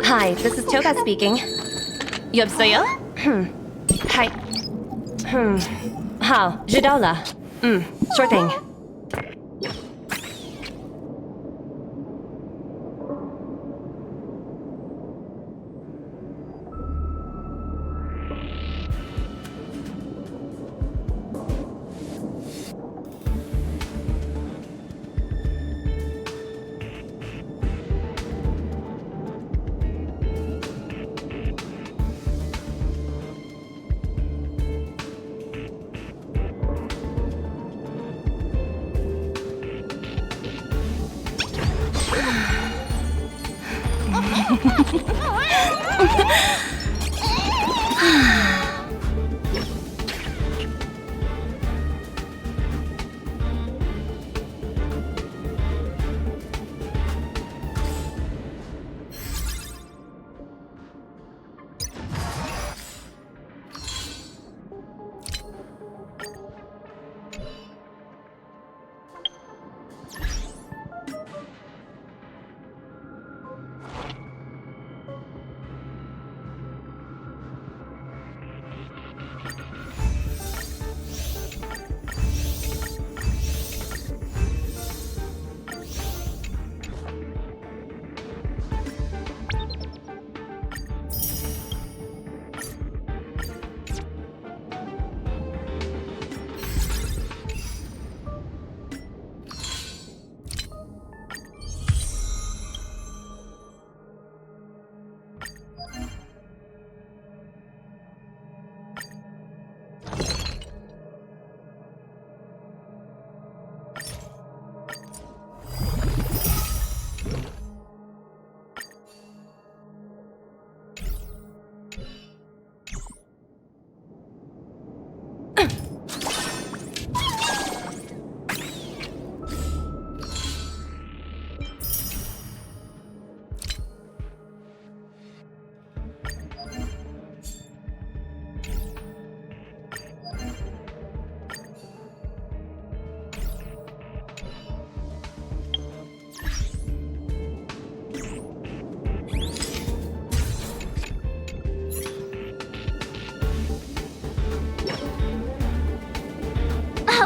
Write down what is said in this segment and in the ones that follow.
Hi, this is Toga speaking. 여보세요? Hi. 好，知道了。sure thing.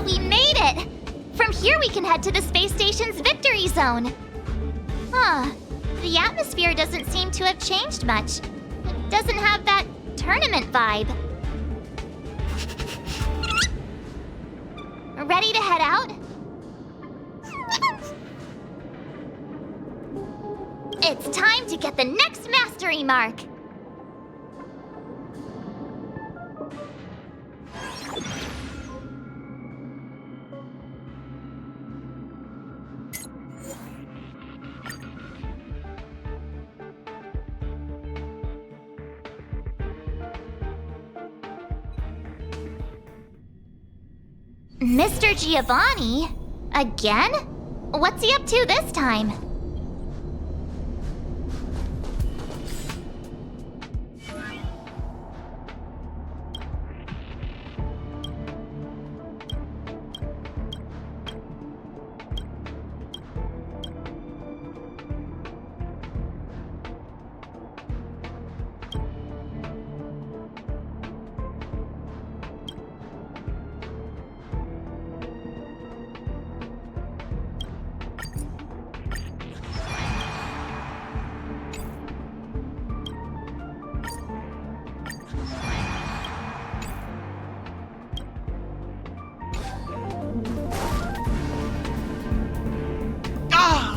We made it! From here we can head to the space station's victory zone. Huh. The atmosphere doesn't seem to have changed much. It doesn't have that tournament vibe. Ready to head out? It's time to get the next mastery mark! Mr. Giovanni? Again? What's he up to this time?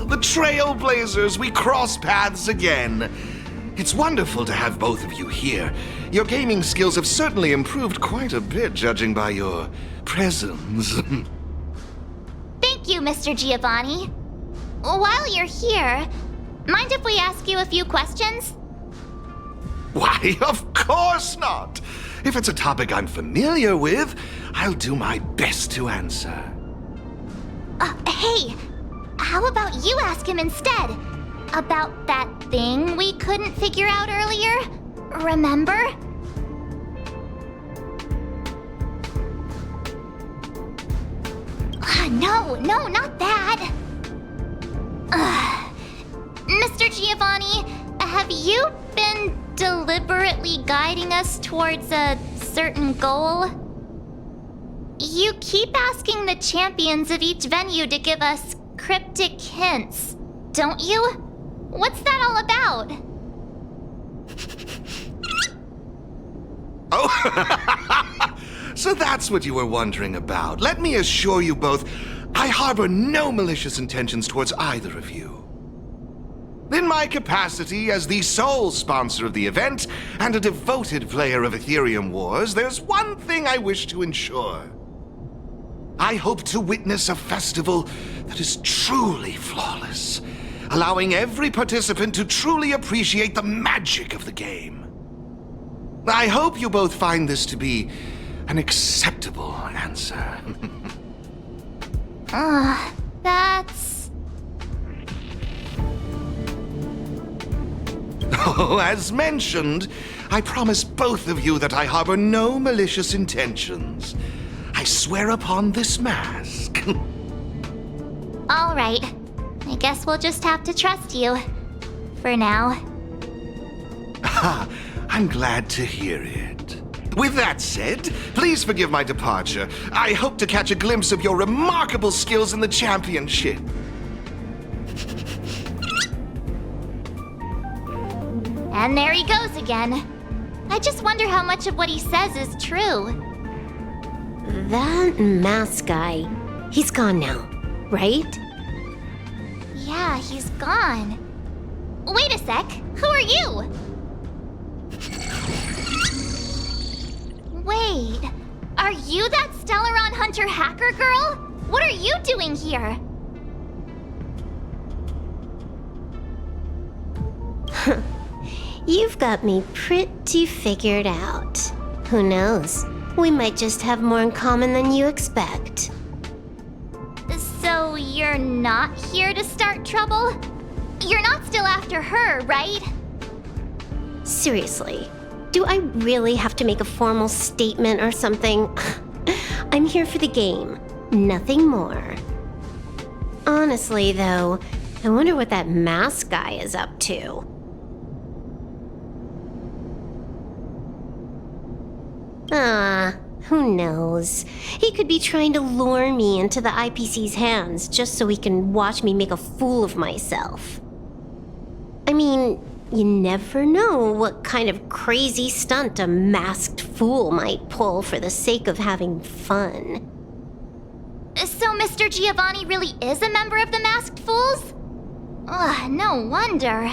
The Trailblazers, we cross paths again. It's wonderful to have both of you here. Your gaming skills have certainly improved quite a bit, judging by your presence. Thank you, Mr. Giovanni. While you're here, mind if we ask you a few questions? Why, of course not! If it's a topic I'm familiar with, I'll do my best to answer. Hey, how about you ask him instead? About that thing we couldn't figure out earlier? Remember? No, not that. Mr. Giovanni, have you been deliberately guiding us towards a certain goal? You keep asking the champions of each venue to give us cryptic hints, don't you? What's that all about? Oh, so that's what you were wondering about. Let me assure you both, I harbor no malicious intentions towards either of you. In my capacity as the sole sponsor of the event and a devoted player of Aetherium Wars, there's one thing I wish to ensure. I hope to witness a festival that is truly flawless, allowing every participant to truly appreciate the magic of the game. I hope you both find this to be an acceptable answer. That's... Oh, as mentioned, I promise both of you that I harbor no malicious intentions. I swear upon this mask. all right. I guess we'll just have to trust you. For now. I'm glad to hear it. With that said, please forgive my departure. I hope to catch a glimpse of your remarkable skills in the championship. And there he goes again. I just wonder how much of what he says is true. That mask guy, he's gone now, right? Yeah, he's gone. Wait a sec. Who are you? Wait, are you that Stellaron Hunter hacker girl? What are you doing here? You've got me pretty figured out. Who knows? We might just have more in common than you expect. So you're not here to start trouble? You're not still after her, right? Seriously, do I really have to make a formal statement or something? I'm here for the game, nothing more. Honestly, though, I wonder what that mask guy is up to. Who knows? He could be trying to lure me into the IPC's hands just so he can watch me make a fool of myself. I mean, you never know what kind of crazy stunt a masked fool might pull for the sake of having fun. So Mr. Giovanni really is a member of the Masked Fools? Ugh, no wonder.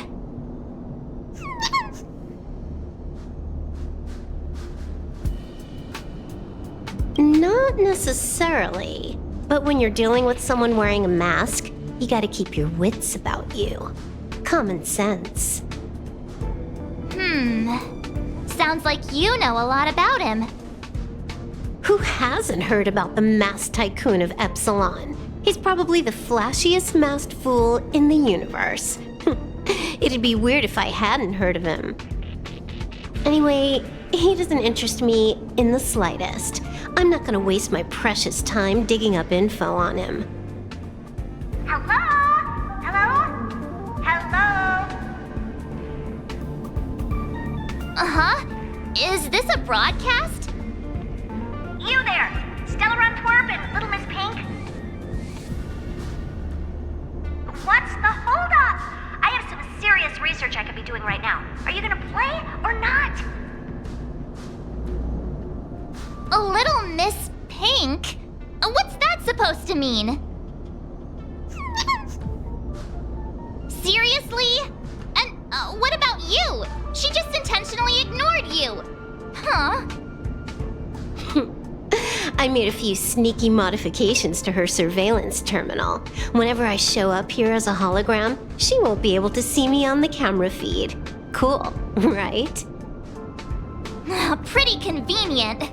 Not necessarily. But when you're dealing with someone wearing a mask, you gotta keep your wits about you. Common sense. Sounds like you know a lot about him. Who hasn't heard about the masked tycoon of Epsilon? He's probably the flashiest masked fool in the universe. It'd be weird if I hadn't heard of him. Anyway, he doesn't interest me in the slightest. I'm not gonna waste my precious time digging up info on him. Hello? Hello? Hello? Uh-huh. Is this a broadcast? You there! Stellaron Twerp and Little Miss Pink? What's the holdup? I have some serious research I could be doing right now. Are you gonna play or not? A Little Miss Pink? What's that supposed to mean? Seriously? And what about you? She just intentionally ignored you. Huh? I made a few sneaky modifications to her surveillance terminal. Whenever I show up here as a hologram, she won't be able to see me on the camera feed. Cool, right? Pretty convenient.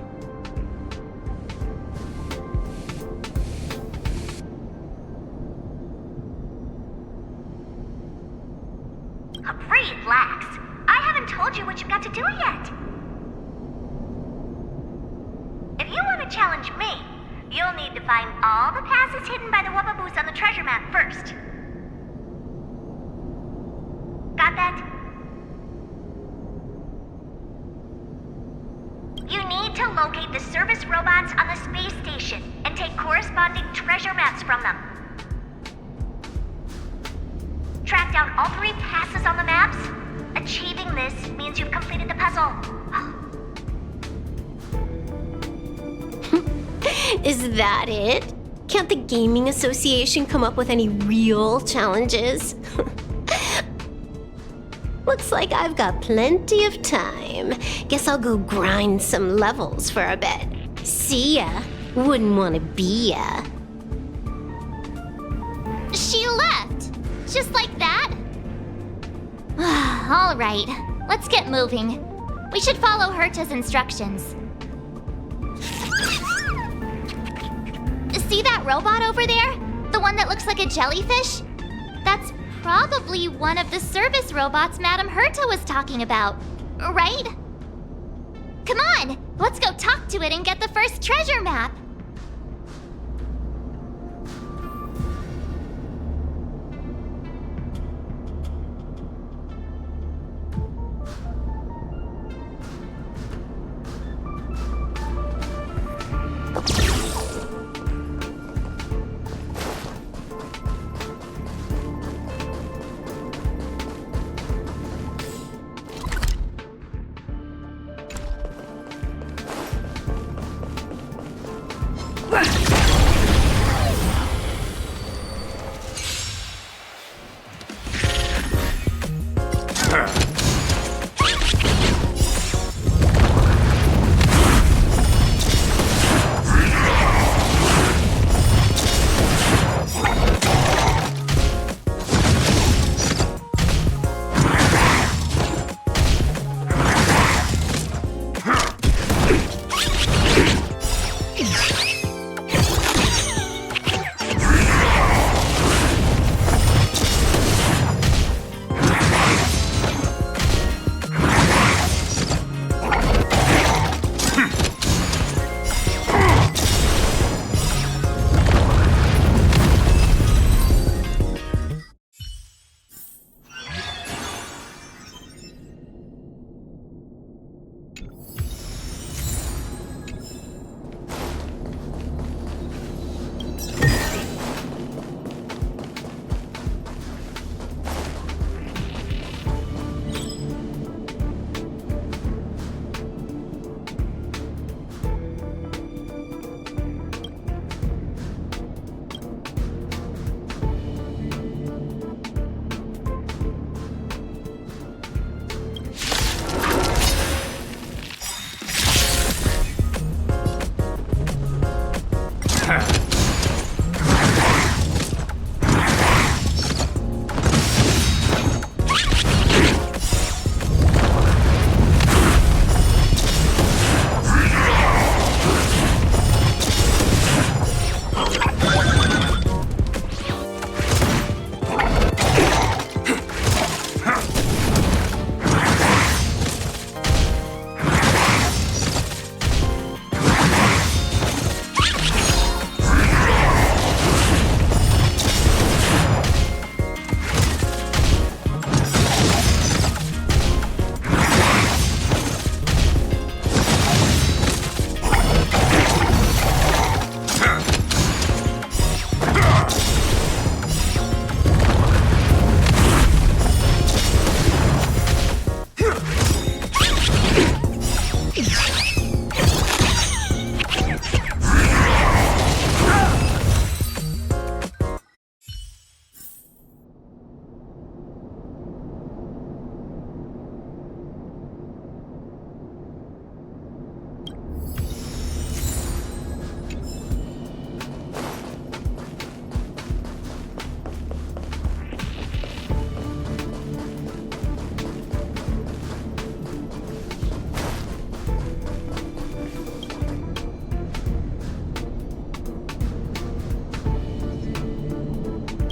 Relax. I haven't told you what you've got to do yet. If you want to challenge me, you'll need to find all the passes hidden by the Wubbaboos on the treasure map first. Got that? to locate the service robots on the space station and take corresponding treasure maps from them. Track down all 3 passes on the maps. Achieving this means you've completed the puzzle. Is that it? Can't the Gaming Association come up with any real challenges? Looks like I've got plenty of time. Guess I'll go grind some levels for a bit. See ya. Wouldn't want to be ya. She left! Just like that? All right, let's get moving. We should follow Herta's instructions. See that robot over there? The one that looks like a jellyfish? That's probably one of the service robots Madame Herta was talking about, right? Come on, let's go talk to it and get the first treasure map.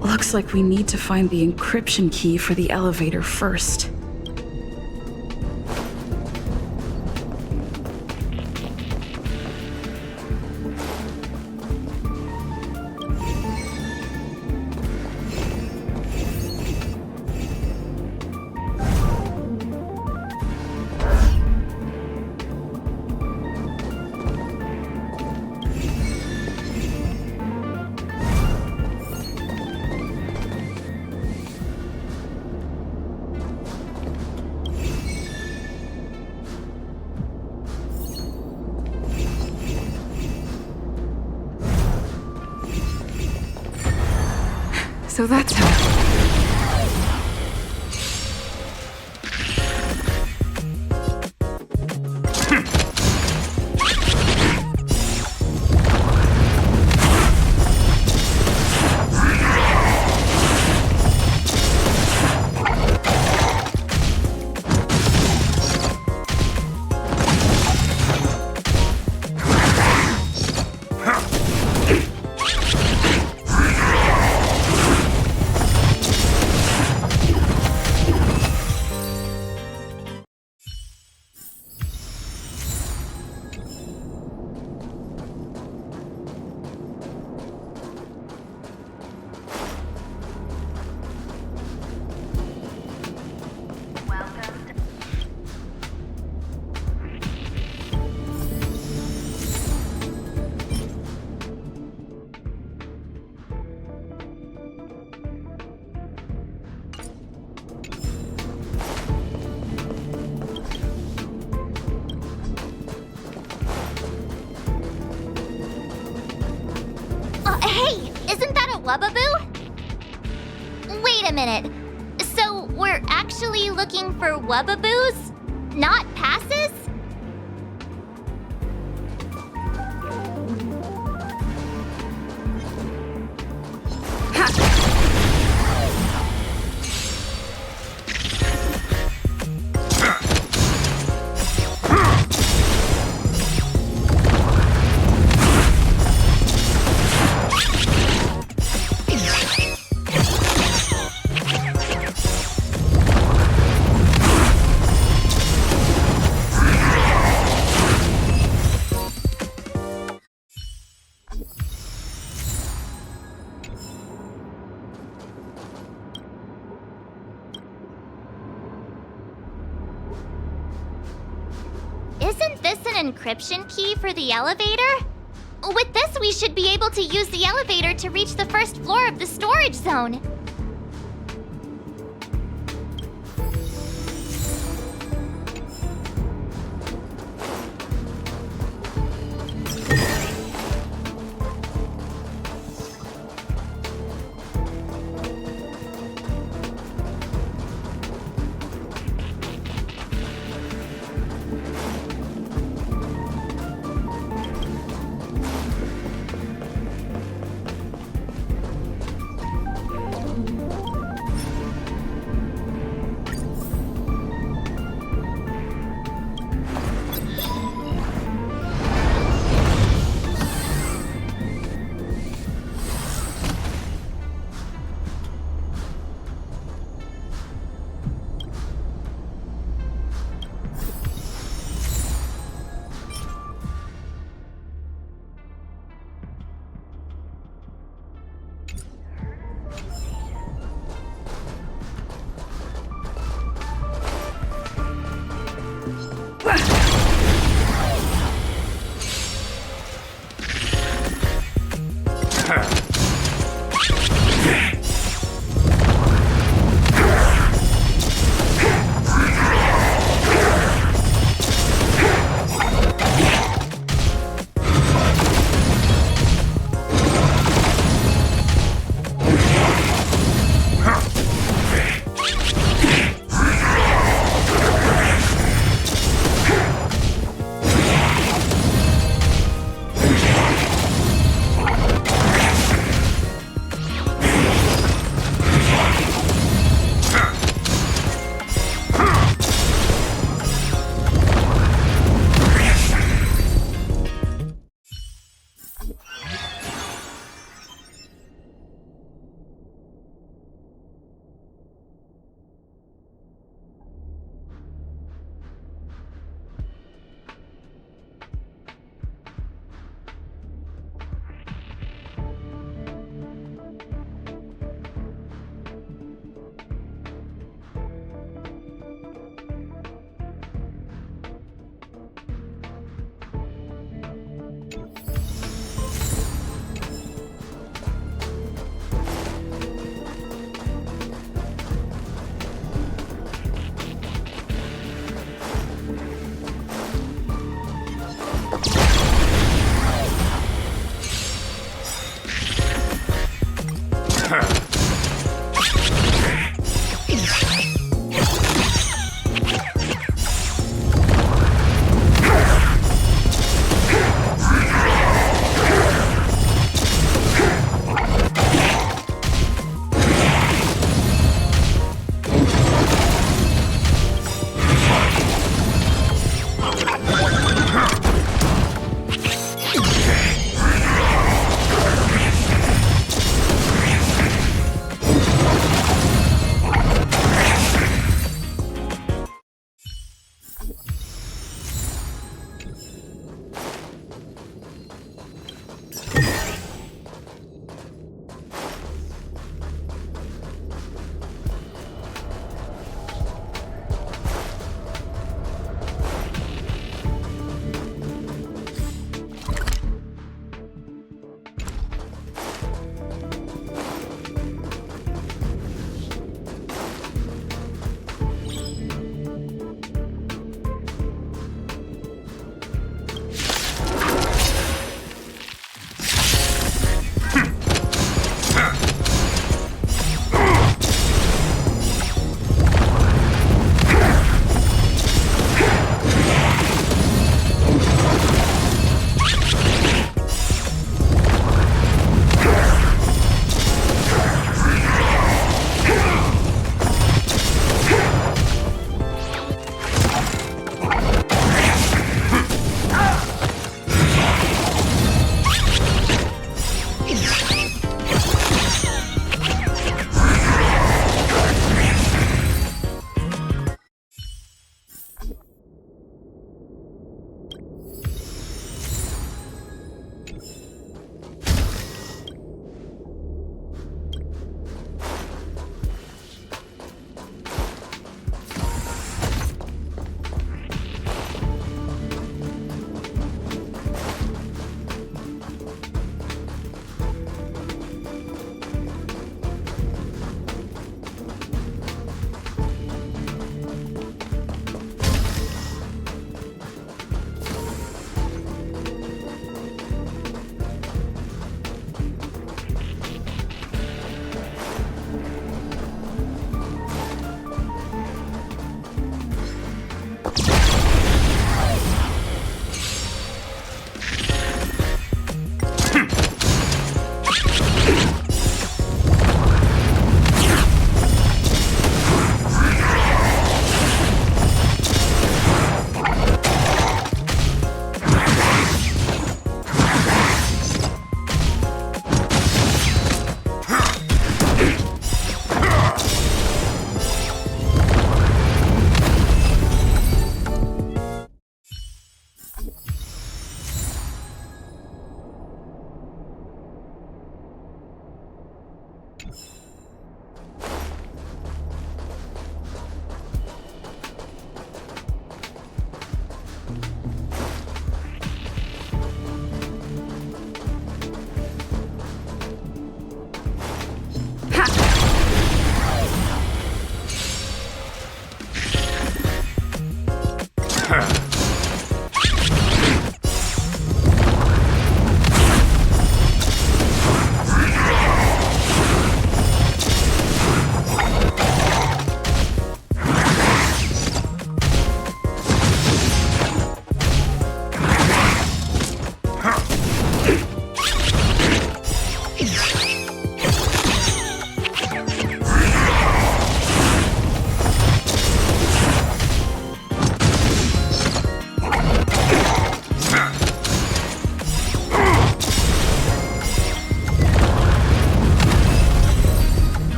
Looks like we need to find the encryption key for the elevator first. So that's how. Hey, isn't that a Wubbaboo? Wait a minute. So we're actually looking for Wubbaboos, not passes? Isn't this an encryption key for the elevator? With this, we should be able to use the elevator to reach the first floor of the storage zone.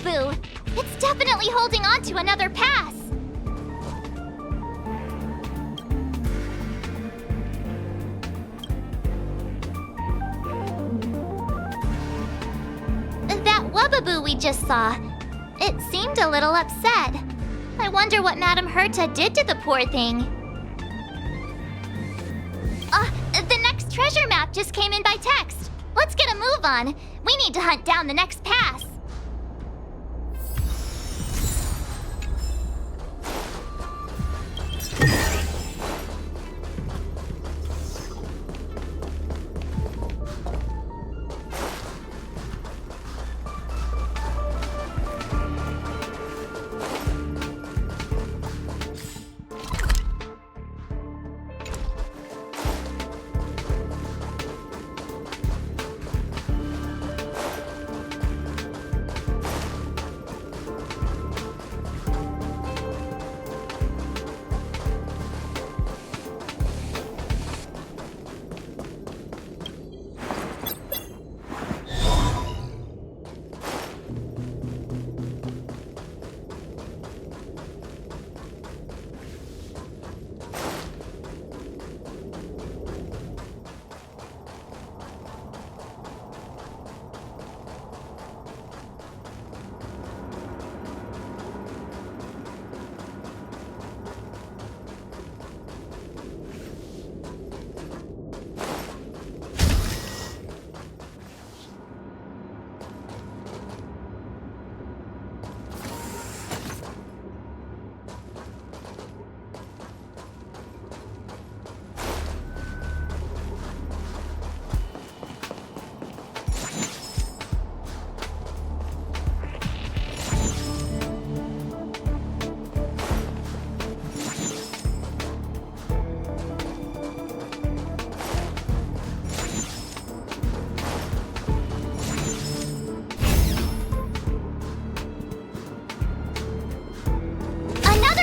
Wubaboo! It's definitely holding on to another pass! That Wubaboo we just saw, it seemed a little upset. I wonder what Madame Herta did to the poor thing. The next treasure map just came in by text. Let's get a move on. We need to hunt down the next pass.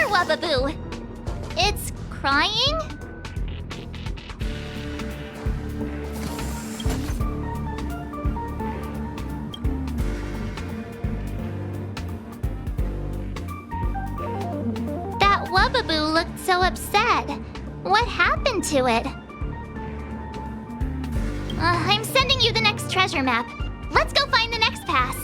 Wubaboo! It's crying? That Wubaboo looked so upset. What happened to it? I'm sending you the next treasure map. Let's go find the next pass.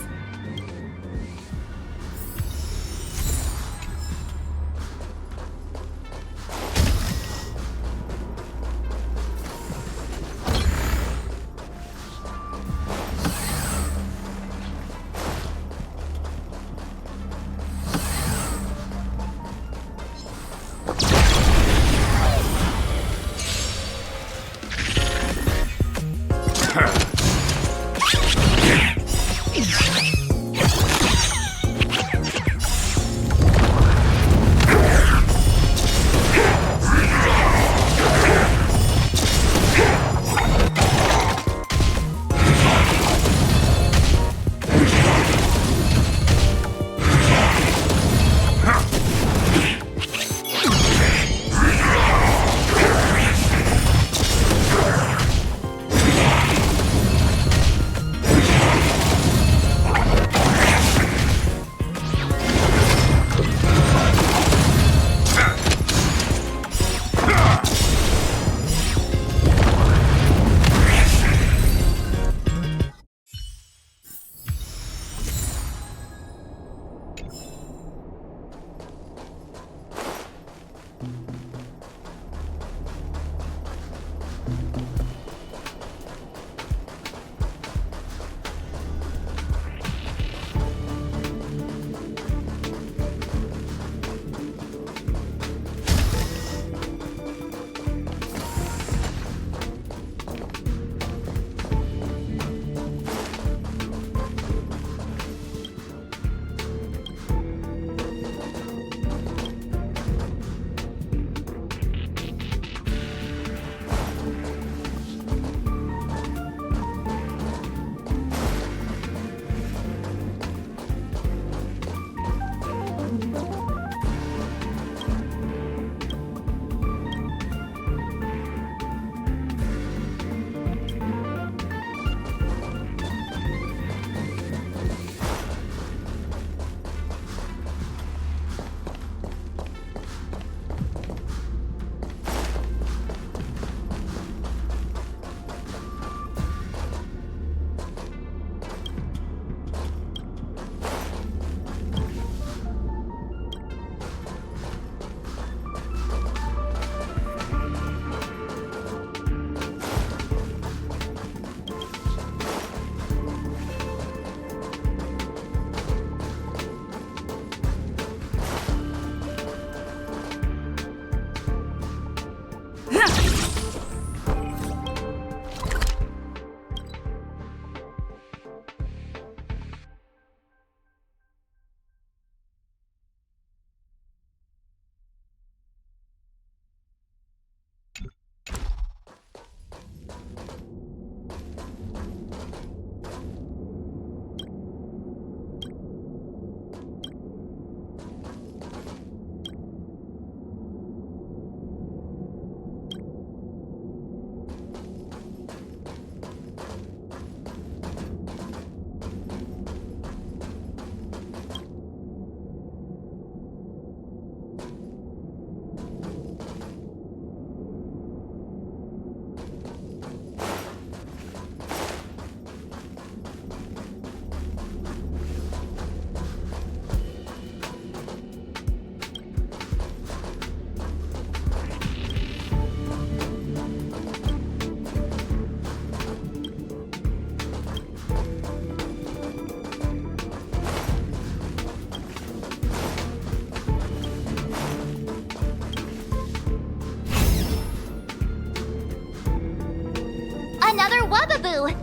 Wubbaboo.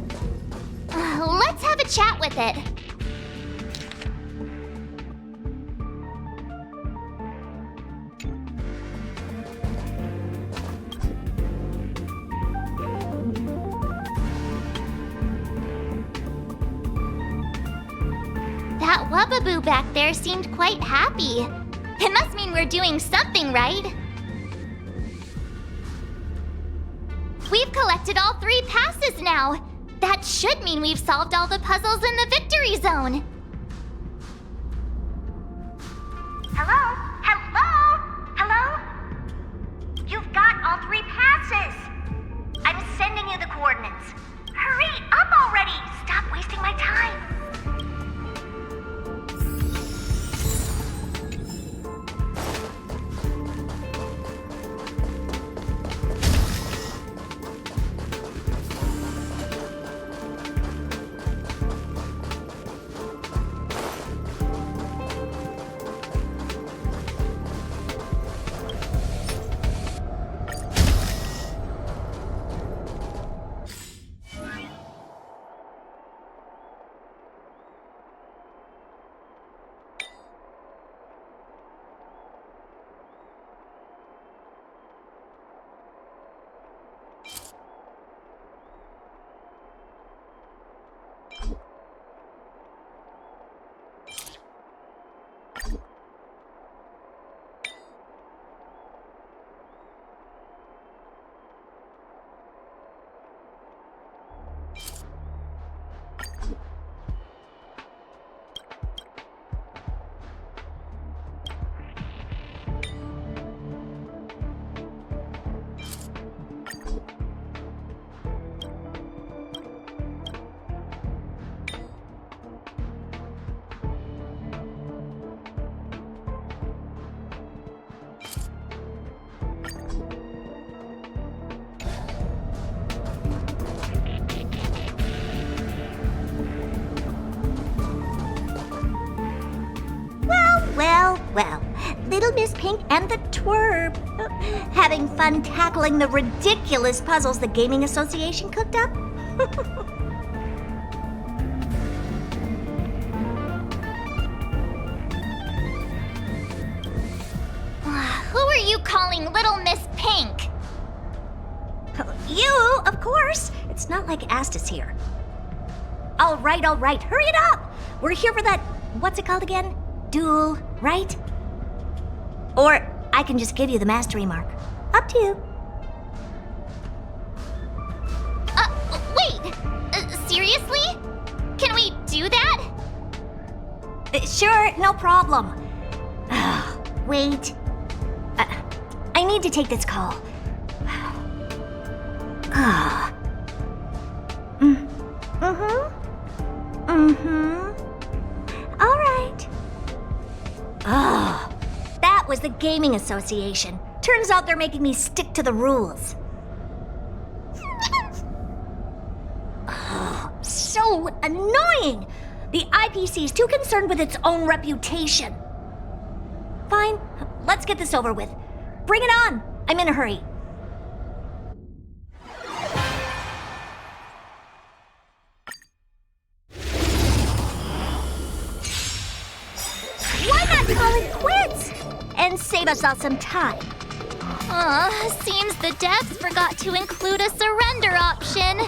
Let's have a chat with it. That Wubbaboo back there seemed quite happy. It must mean we're doing something right. We've collected all 3 passes now. That should mean we've solved all the puzzles in the victory zone. Hello? Hello? Hello? You've got all 3 passes. I'm sending you the coordinates. Hurry up already! Stop wasting my time. Well, Little Miss Pink and the Twerp. Having fun tackling the ridiculous puzzles the Gaming Association cooked up? Who are you calling Little Miss Pink? You, of course. It's not like Astus here. All right, hurry it up. We're here for that, what's it called again? Duel, right? Or I can just give you the mastery mark. Up to you. Wait! Seriously? Can we do that? Sure, no problem. Wait. I need to take this call. All right. That was the Gaming Association. Turns out they're making me stick to the rules. So annoying! The IPC's too concerned with its own reputation. Fine, let's get this over with. Bring it on! I'm in a hurry. Why not call it quits? And save us all some time. Seems the devs forgot to include a surrender option.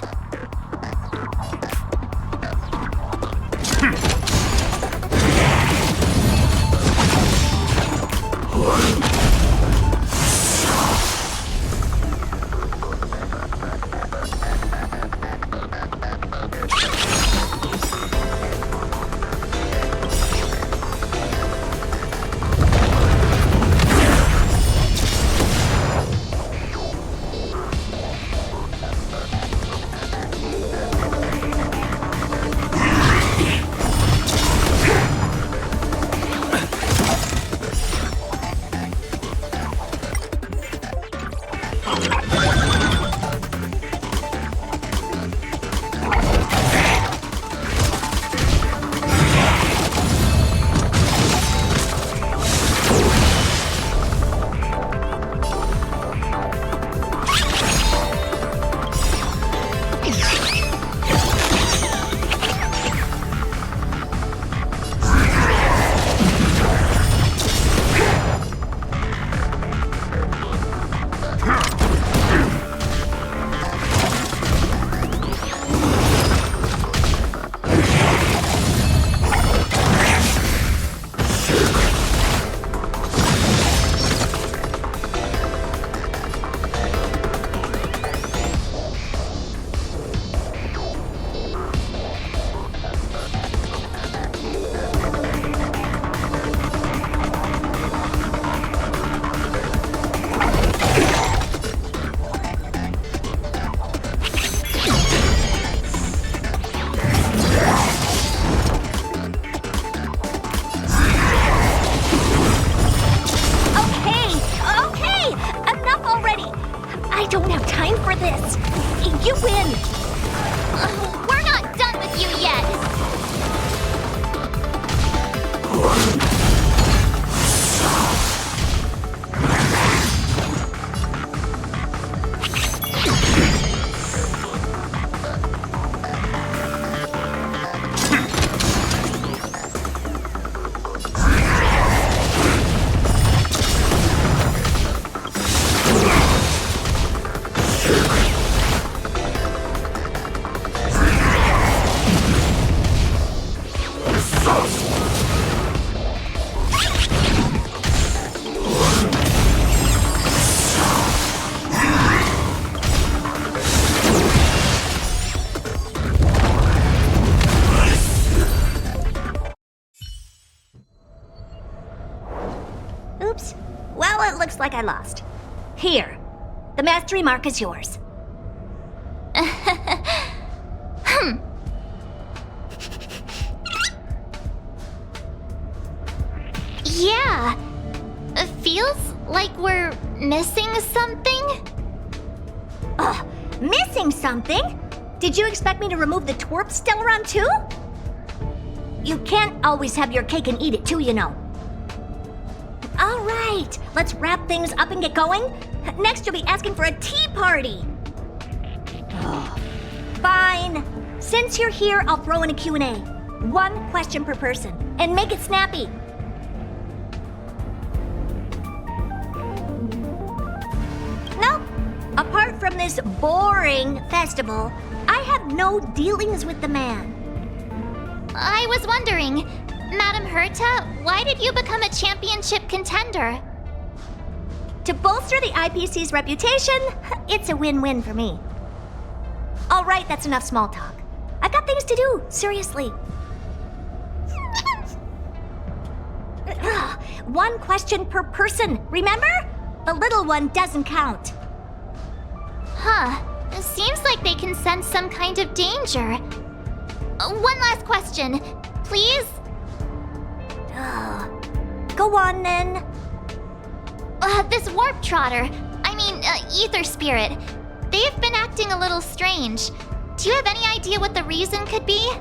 trained for this. You win. We're not done with you yet. Oops. Well, it looks like I lost. Here. The mastery mark is yours. Yeah. It feels like we're missing something. Missing something? Did you expect me to remove the twerp Stellaron too? You can't always have your cake and eat it too, you know. All right, let's wrap things up and get going. Next, you'll be asking for a tea party. Fine. Since you're here, I'll throw in a Q&A. One question per person, and make it snappy. Nope. Apart from this boring festival, I have no dealings with the man. I was wondering, Madam Herta, why did you become a championship contender? To bolster the IPC's reputation, it's a win-win for me. All right, that's enough small talk. I've got things to do, seriously. One question per person, remember? The little one doesn't count. Huh. It seems like they can sense some kind of danger. One last question, please? Go on, then. This warp trotter, ether spirit, they've been acting a little strange. Do you have any idea what the reason could be?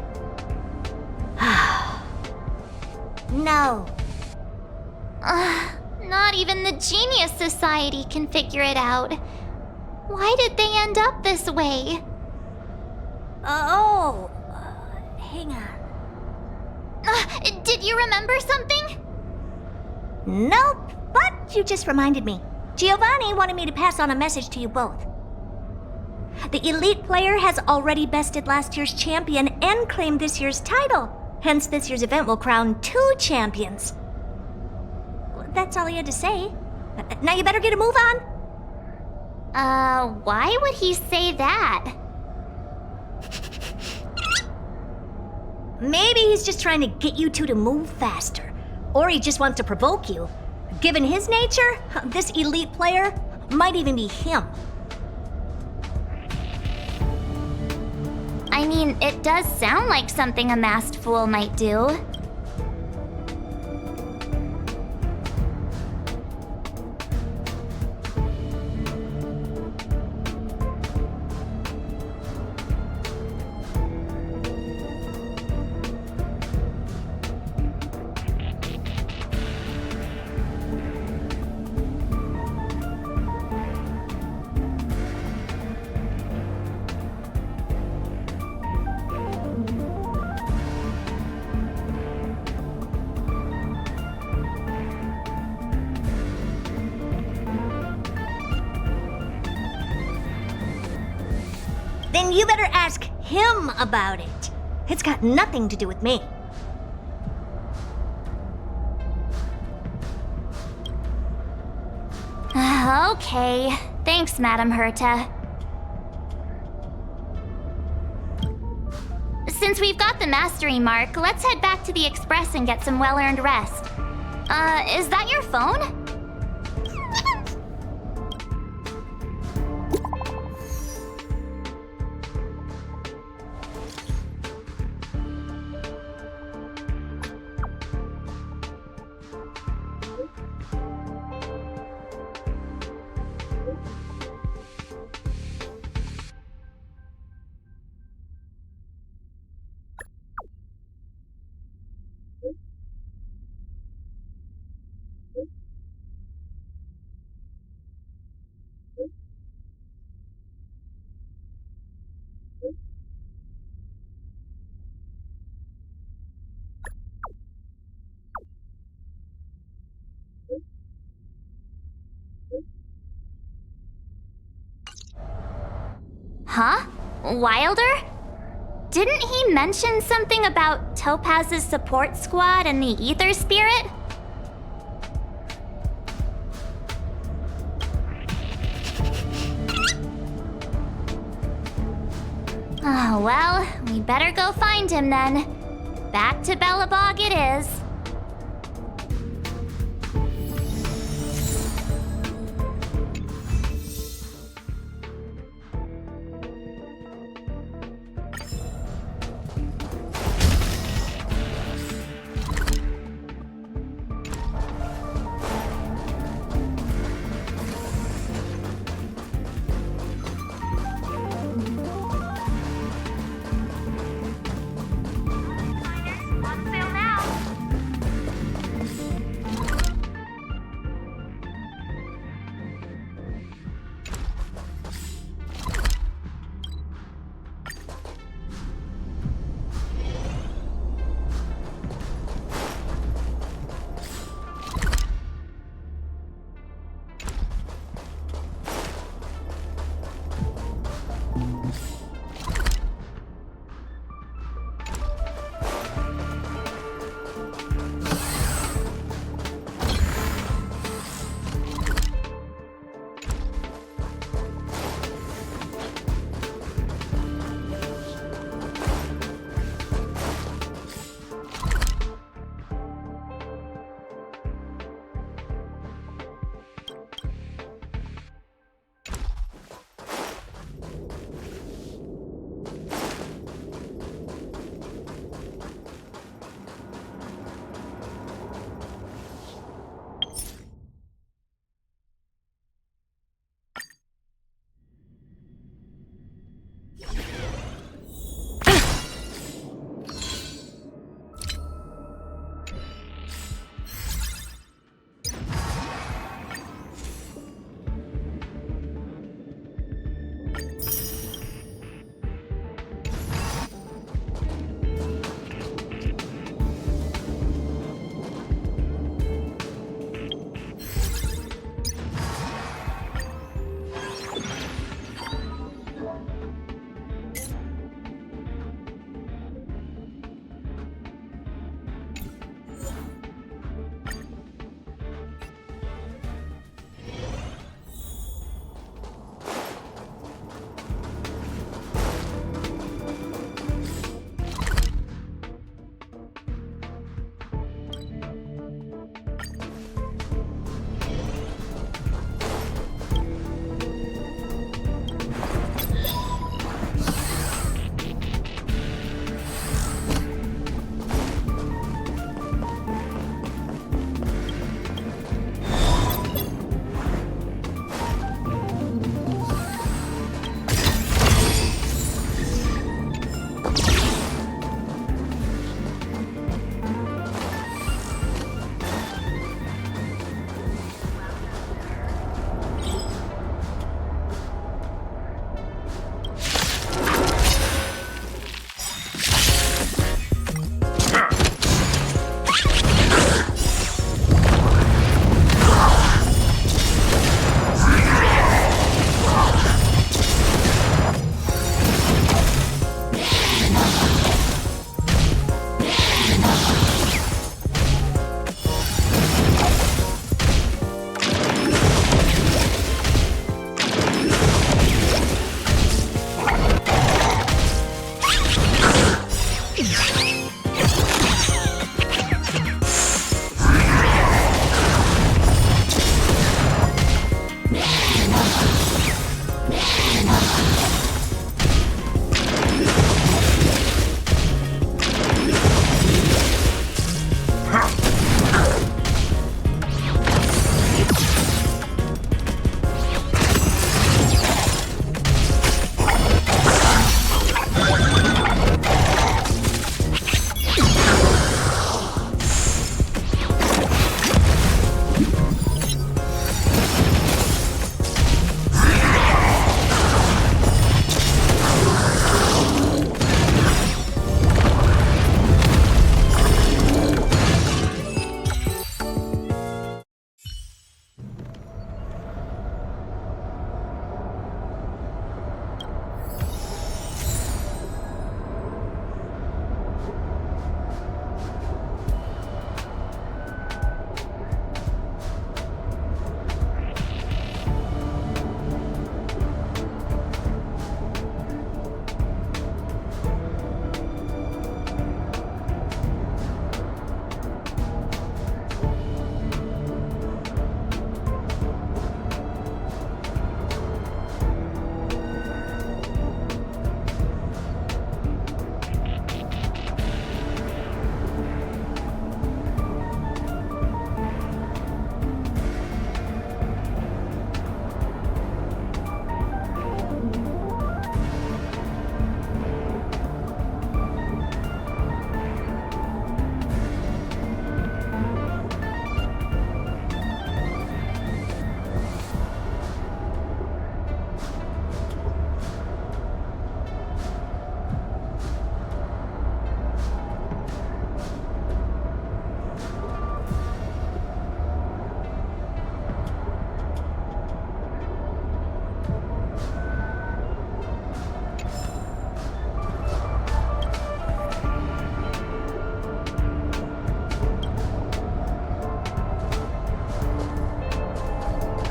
No. Not even the Genius Society can figure it out. Why did they end up this way? Hang on. Did you remember something? Nope, but you just reminded me. Giovanni wanted me to pass on a message to you both. The elite player has already bested last year's champion and claimed this year's title. Hence, this year's event will crown 2 champions. That's all he had to say. Now you better get a move on. Why would he say that? Maybe he's just trying to get you two to move faster. Or he just wants to provoke you. Given his nature, this elite player might even be him. It does sound like something a masked fool might do. Then you better ask him about it. It's got nothing to do with me. Okay. Thanks, Madam Herta. Since we've got the mastery mark, let's head back to the Express and get some well-earned rest. Is that your phone? Huh? Wilder? Didn't he mention something about Topaz's support squad and the Ether Spirit? Oh, well, we better go find him then. Back to Bellabog it is.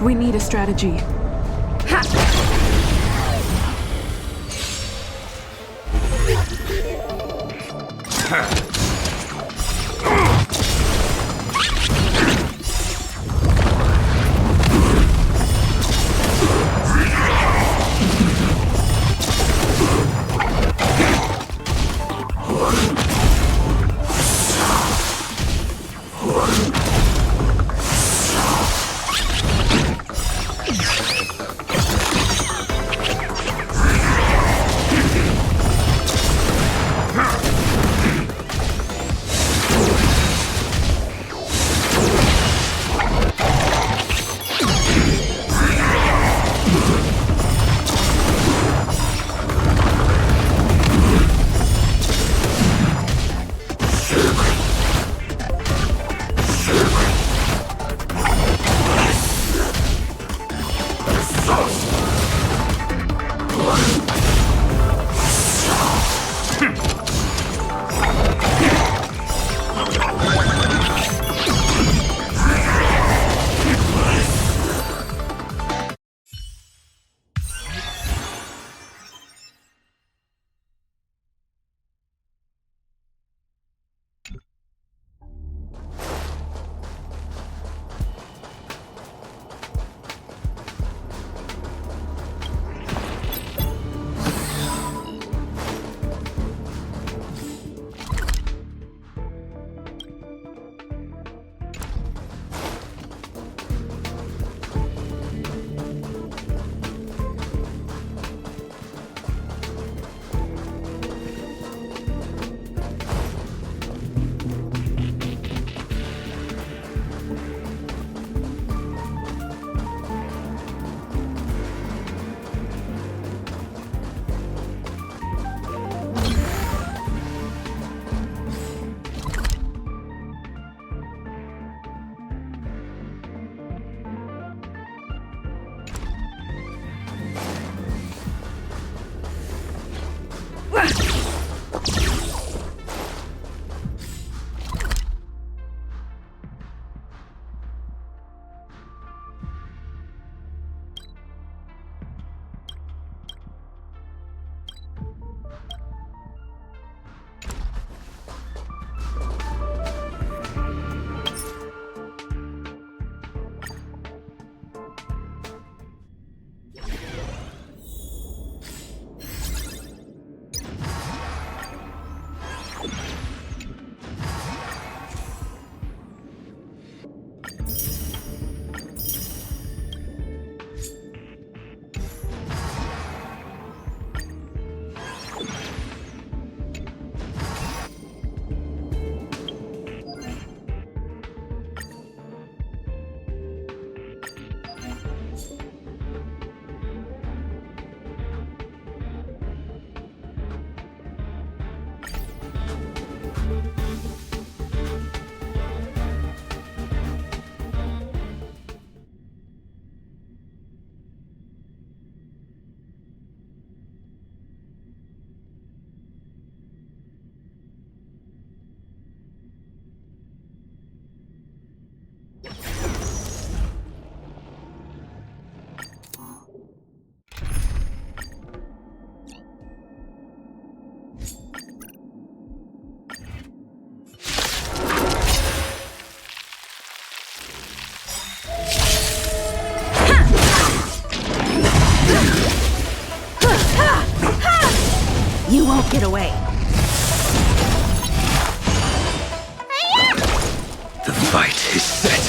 We need a strategy. You won't get away. The fight is set.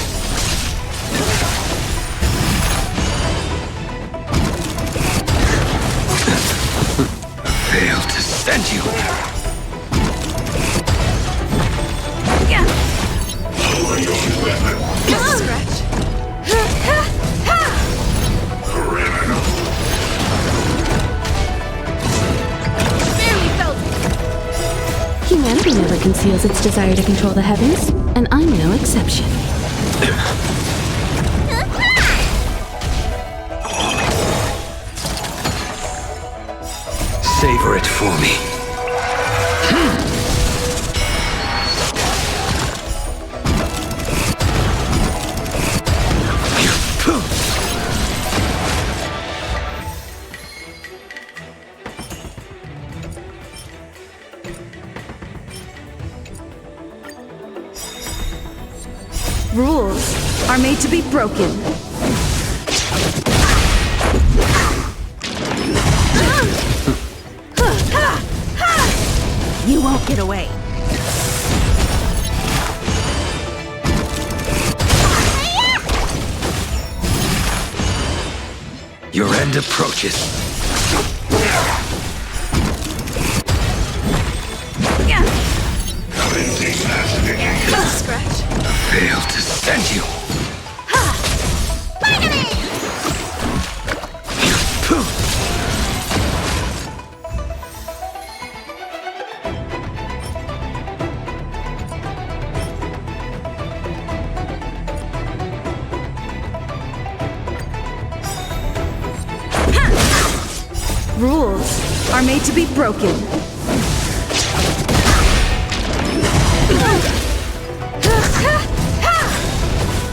Failed to send you. Lower your weapon. Stretch. Criminal. Barely felt it. Humanity never conceals its desire to control the heavens, and I'm no exception. Savor it for me. made to be broken. You won't get away. Your end approaches. Scratch. Failed to send you. Rules are made to be broken.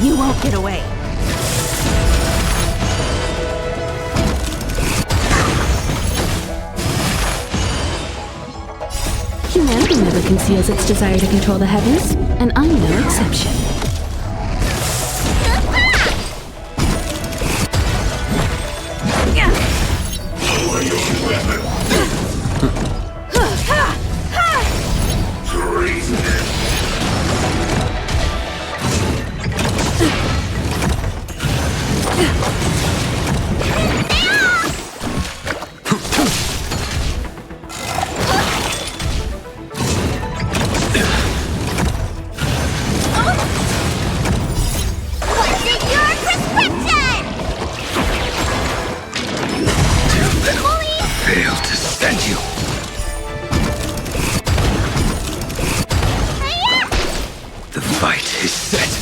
You won't get away. Humanity never conceals its desire to control the heavens, and I'm no exception. Lower your weapon. Treasonous. What's in your prescription? Failed to send you. The fight is set.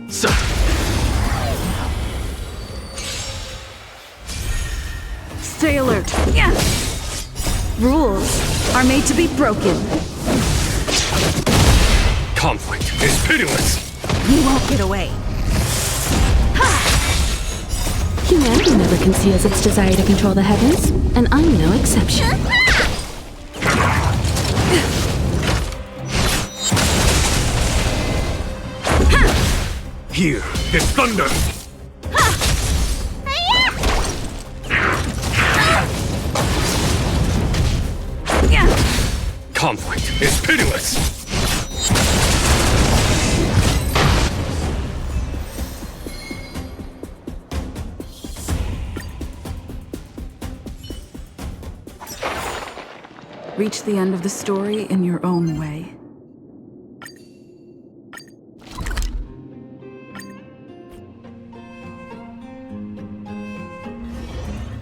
Sir. Stay alert. Rules are made to be broken. Conflict is pitiless. You won't get away. Humanity never conceals its desire to control the heavens, and I'm no exception. Here is thunder. Conflict is pitiless. Reach the end of the story in your own way.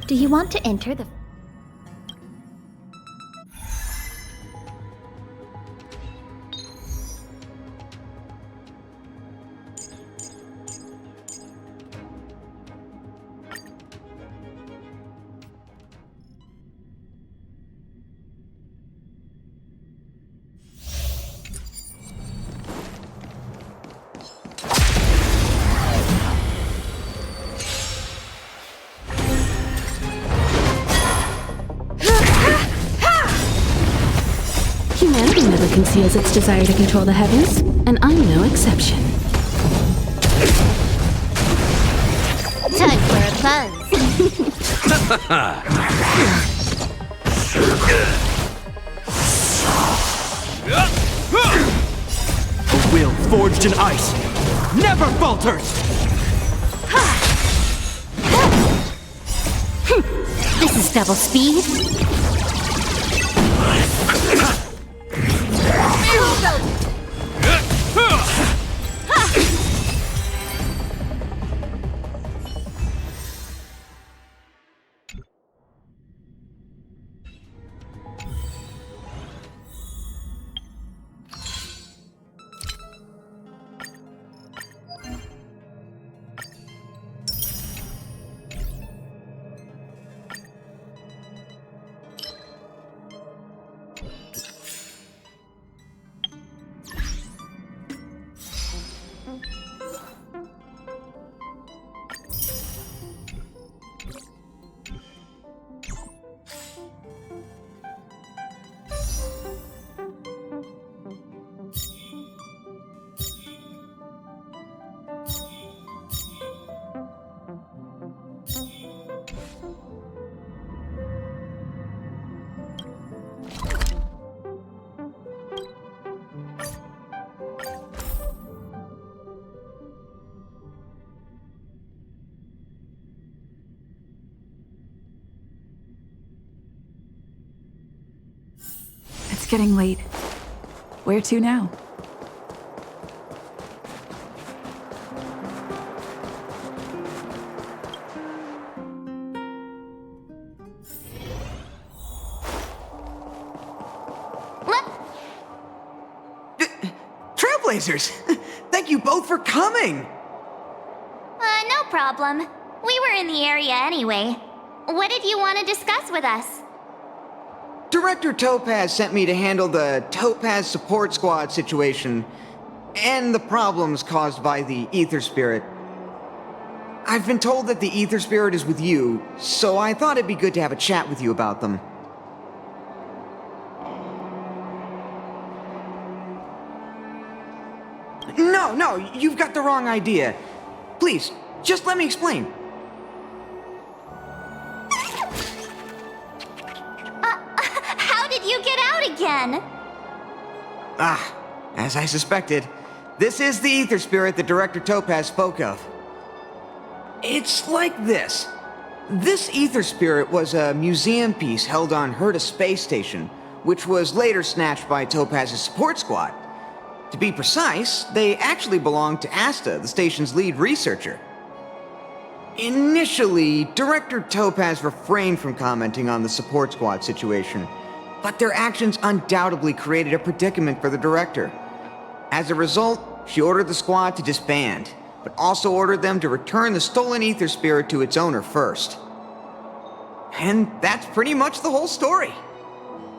Do you want to enter the... can see as its desire to control the heavens, and I'm no exception. Time for a buzz. A will forged in ice never falters! This is double speed. It's getting late. Where to now? Trailblazers! Thank you both for coming! No problem. We were in the area anyway. What did you want to discuss with us? Director Topaz sent me to handle the Topaz Support Squad situation and the problems caused by the Ether Spirit. I've been told that the Ether Spirit is with you, so I thought it'd be good to have a chat with you about them. No, you've got the wrong idea. Please, just let me explain. How did you get out again? As I suspected, this is the Ether Spirit that Director Topaz spoke of. It's like this. This Ether Spirit was a museum piece held on Herta Space Station, which was later snatched by Topaz's support squad. To be precise, they actually belonged to Asta, the station's lead researcher. Initially, Director Topaz refrained from commenting on the support squad situation, but their actions undoubtedly created a predicament for the director. As a result, she ordered the squad to disband, but also ordered them to return the stolen Ether Spirit to its owner first. And that's pretty much the whole story.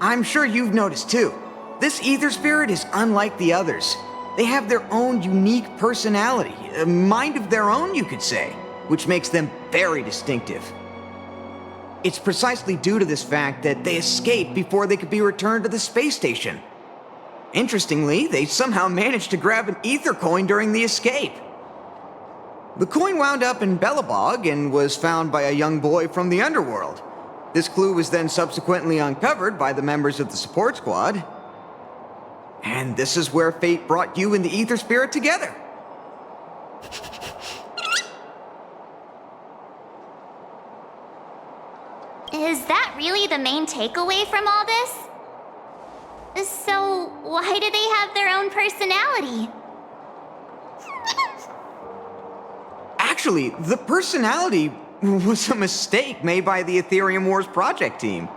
I'm sure you've noticed too. This Ether Spirit is unlike the others. They have their own unique personality, a mind of their own, you could say, which makes them very distinctive. It's precisely due to this fact that they escaped before they could be returned to the space station. Interestingly, they somehow managed to grab an ether coin during the escape. The coin wound up in Belobog and was found by a young boy from the underworld. This clue was then subsequently uncovered by the members of the support squad. And this is where fate brought you and the Ether Spirit together. Is that really the main takeaway from all this? So, why do they have their own personality? Actually, the personality was a mistake made by the Aetherium Wars project team.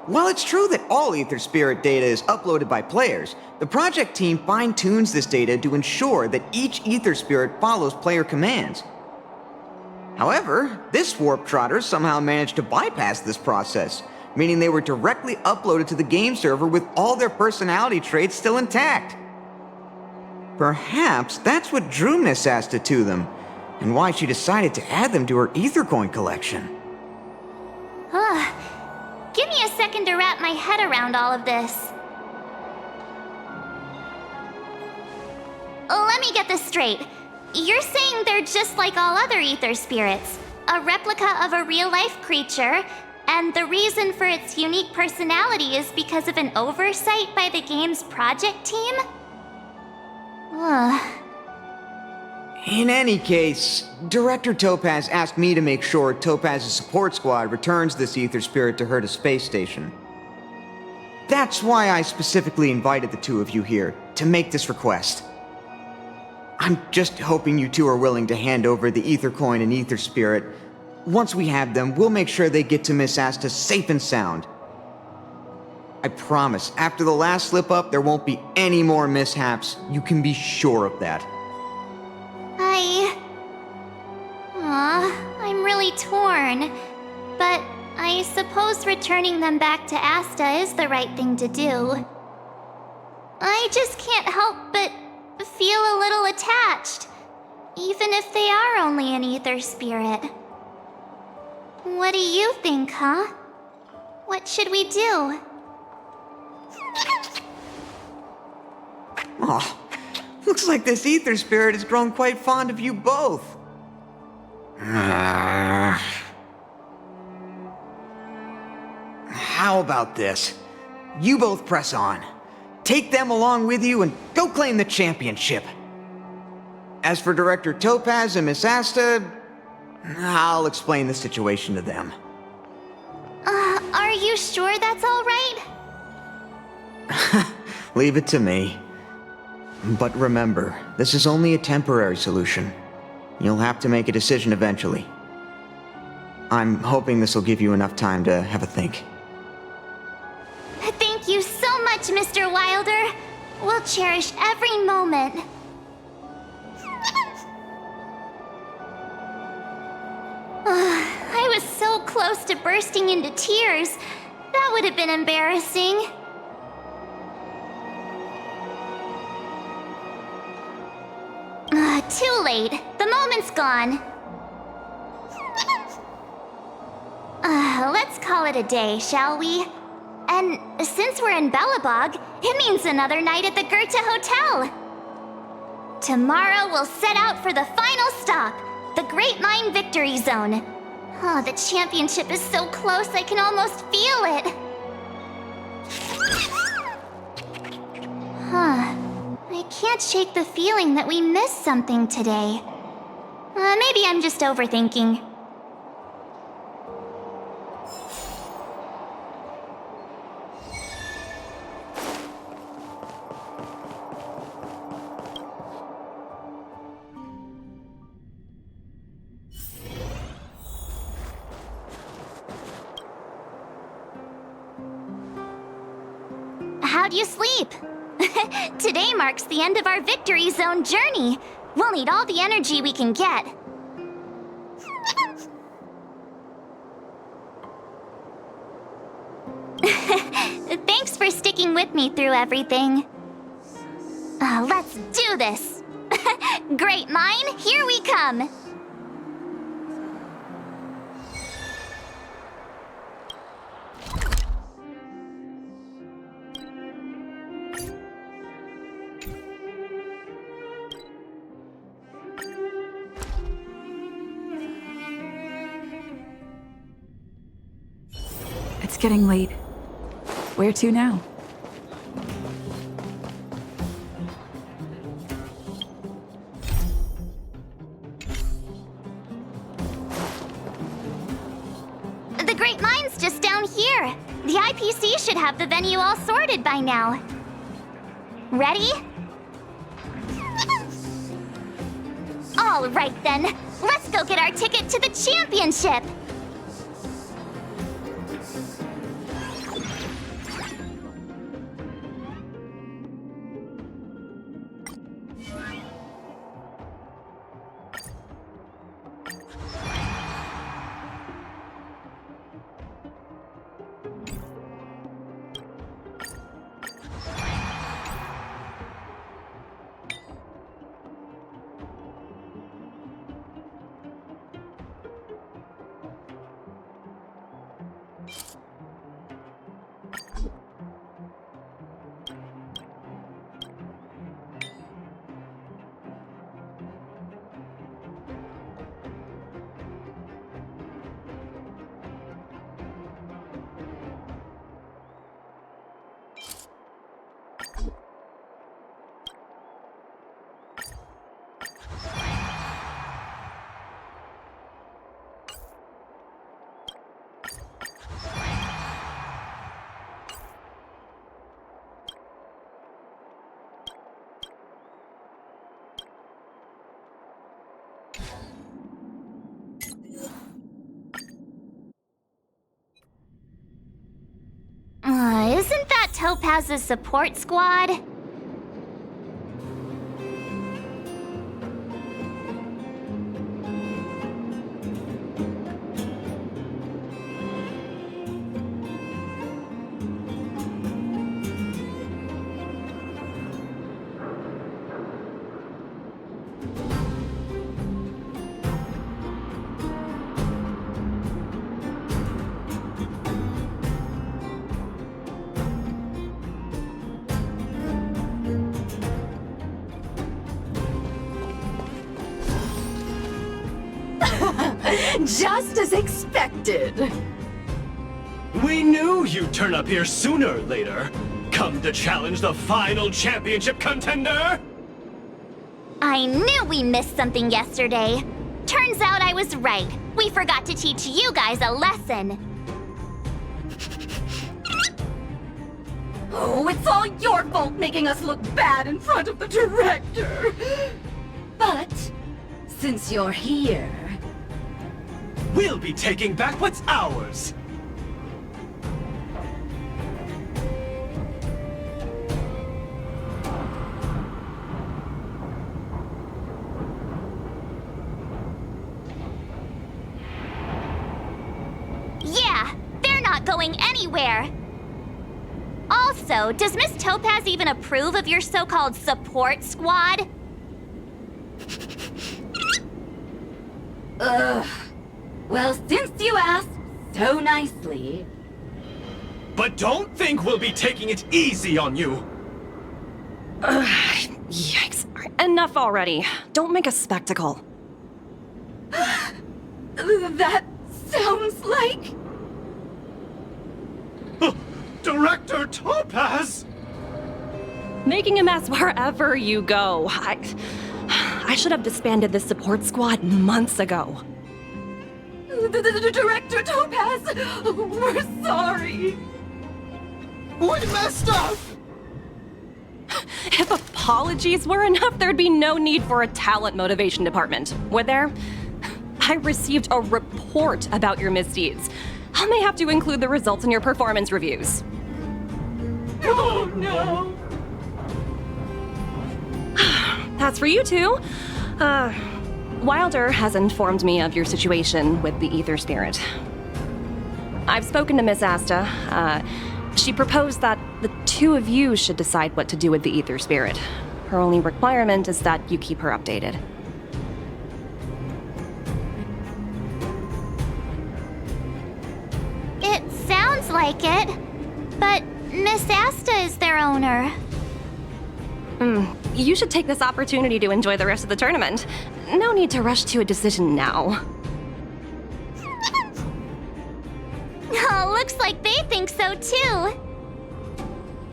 While it's true that all Ether Spirit data is uploaded by players, the project team fine-tunes this data to ensure that each Ether Spirit follows player commands. However, this Warp Trotter somehow managed to bypass this process, meaning they were directly uploaded to the game server with all their personality traits still intact. Perhaps that's what drew Miss Asta to them, and why she decided to add them to her Ether Coin collection. Give me a second to wrap my head around all of this. get this straight. You're saying they're just like all other ether spirits, a replica of a real-life creature, and the reason for its unique personality is because of an oversight by the game's project team? Ugh. In any case, Director Topaz asked me to make sure Topaz's support squad returns this ether spirit to her to space station. That's why I specifically invited the two of you here, to make this request. I'm just hoping you two are willing to hand over the ether coin and ether spirit. Once we have them, we'll make sure they get to Miss Asta safe and sound. I promise, after the last slip-up, there won't be any more mishaps. You can be sure of that. I'm really torn. But I suppose returning them back to Asta is the right thing to do. I just can't help but feel a little attached, even if they are only an ether spirit. What do you think, huh? What should we do? Aw, looks like this ether spirit has grown quite fond of you both. How about this? You both press on. Take them along with you and go claim the championship. As for Director Topaz and Miss Asta, I'll explain the situation to them. Are you sure that's all right? Leave it to me. But remember, this is only a temporary solution. You'll have to make a decision eventually. I'm hoping this will give you enough time to have a think. Thank you so much, Mr. Wilder. We'll cherish every moment. I was so close to bursting into tears. That would have been embarrassing. Too late. The moment's gone. Let's call it a day, shall we? And since we're in Belobog, it means another night at the Goethe Hotel. Tomorrow we'll set out for the final stop, the Great Mine Victory Zone. Oh, the championship is so close I can almost feel it. I can't shake the feeling that we missed something today. Maybe I'm just overthinking. How'd you sleep? Today marks the end of our Victory Zone journey. We'll need all the energy we can get. Thanks for sticking with me through everything. Let's do this! Great Mine, here we come! It's getting late. Where to now? The Great Mine's just down here. The IPC should have the venue all sorted by now. Ready? All right then, let's go get our ticket to the championship! Topaz's support squad? Just as expected. We knew you'd turn up here sooner or later. Come to challenge the final championship contender? I knew we missed something yesterday. Turns out I was right. We forgot to teach you guys a lesson. Oh, it's all your fault making us look bad in front of the director. But since you're here, We'll be taking back what's ours. Yeah, they're not going anywhere. Also, does Miss Topaz even approve of your so-called support squad? ugh. Well, since you asked so nicely. But don't think we'll be taking it easy on you. Yikes. Enough already. Don't make a spectacle. That sounds like... Director Topaz! Making a mess wherever you go. I should have disbanded this support squad months ago. The Director Topaz! We're sorry! We messed up! If apologies were enough, there'd be no need for a talent motivation department, would there? I received a report about your misdeeds. I may have to include the results in your performance reviews. Oh no! That's for you two. Wilder has informed me of your situation with the Ether Spirit. I've spoken to Miss Asta. She proposed that the two of you should decide what to do with the Ether Spirit. Her only requirement is that you keep her updated. It sounds like it, but Miss Asta is their owner. You should take this opportunity to enjoy the rest of the tournament. No need to rush to a decision now. Oh, looks like they think so too.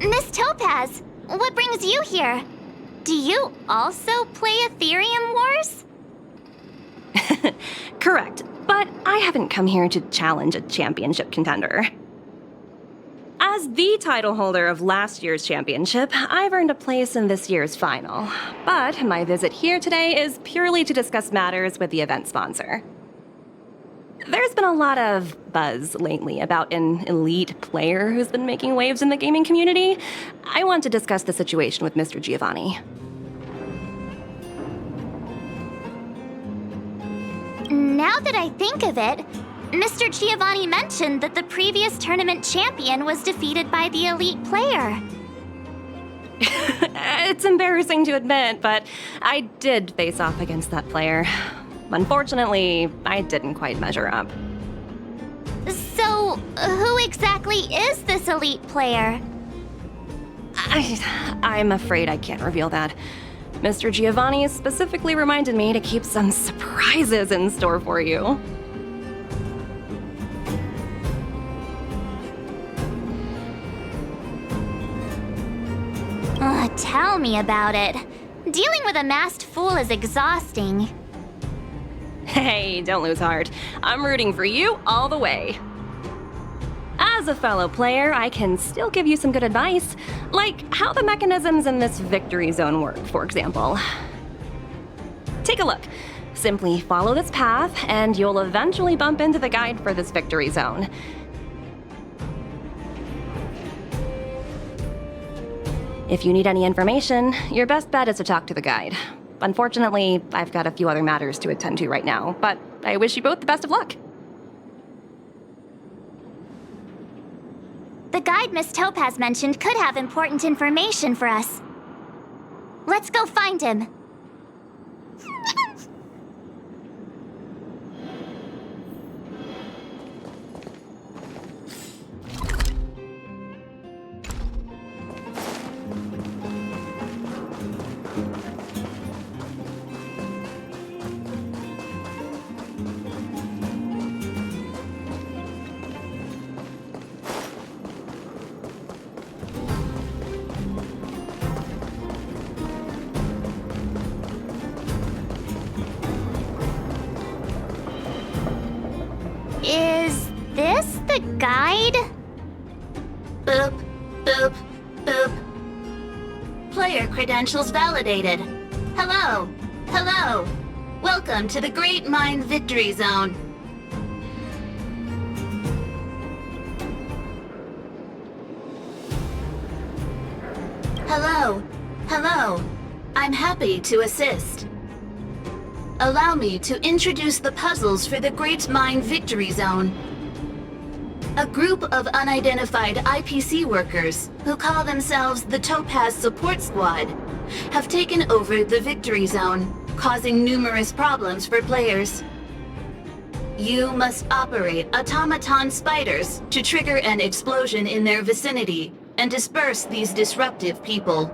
Miss Topaz, what brings you here? Do you also play Aetherium Wars? Correct, but I haven't come here to challenge a championship contender. As the title holder of last year's championship, I've earned a place in this year's final. But my visit here today is purely to discuss matters with the event sponsor. There's been a lot of buzz lately about an elite player who's been making waves in the gaming community. I want to discuss the situation with Mr. Giovanni. Now that I think of it, Mr. Giovanni mentioned that the previous tournament champion was defeated by the elite player. It's embarrassing to admit, but I did face off against that player. Unfortunately, I didn't quite measure up. So, who exactly is this elite player? I'm afraid I can't reveal that. Mr. Giovanni specifically reminded me to keep some surprises in store for you. Tell me about it. Dealing with a masked fool is exhausting. Hey, don't lose heart. I'm rooting for you all the way. As a fellow player, I can still give you some good advice, like how the mechanisms in this victory zone work, for example. Take a look. Simply follow this path, and you'll eventually bump into the guide for this victory zone. If you need any information, your best bet is to talk to the guide. Unfortunately, I've got a few other matters to attend to right now, but I wish you both the best of luck. The guide Miss Topaz mentioned could have important information for us. Let's go find him. Is this the guide? Boop, boop, boop. Player credentials validated. Hello, hello. Welcome to the Great Mind Victory Zone. Hello, hello. I'm happy to assist. Allow me to introduce the puzzles for the Great Mind Victory Zone. A group of unidentified IPC workers, who call themselves the Topaz Support Squad, have taken over the Victory Zone, causing numerous problems for players. You must operate automaton spiders to trigger an explosion in their vicinity and disperse these disruptive people.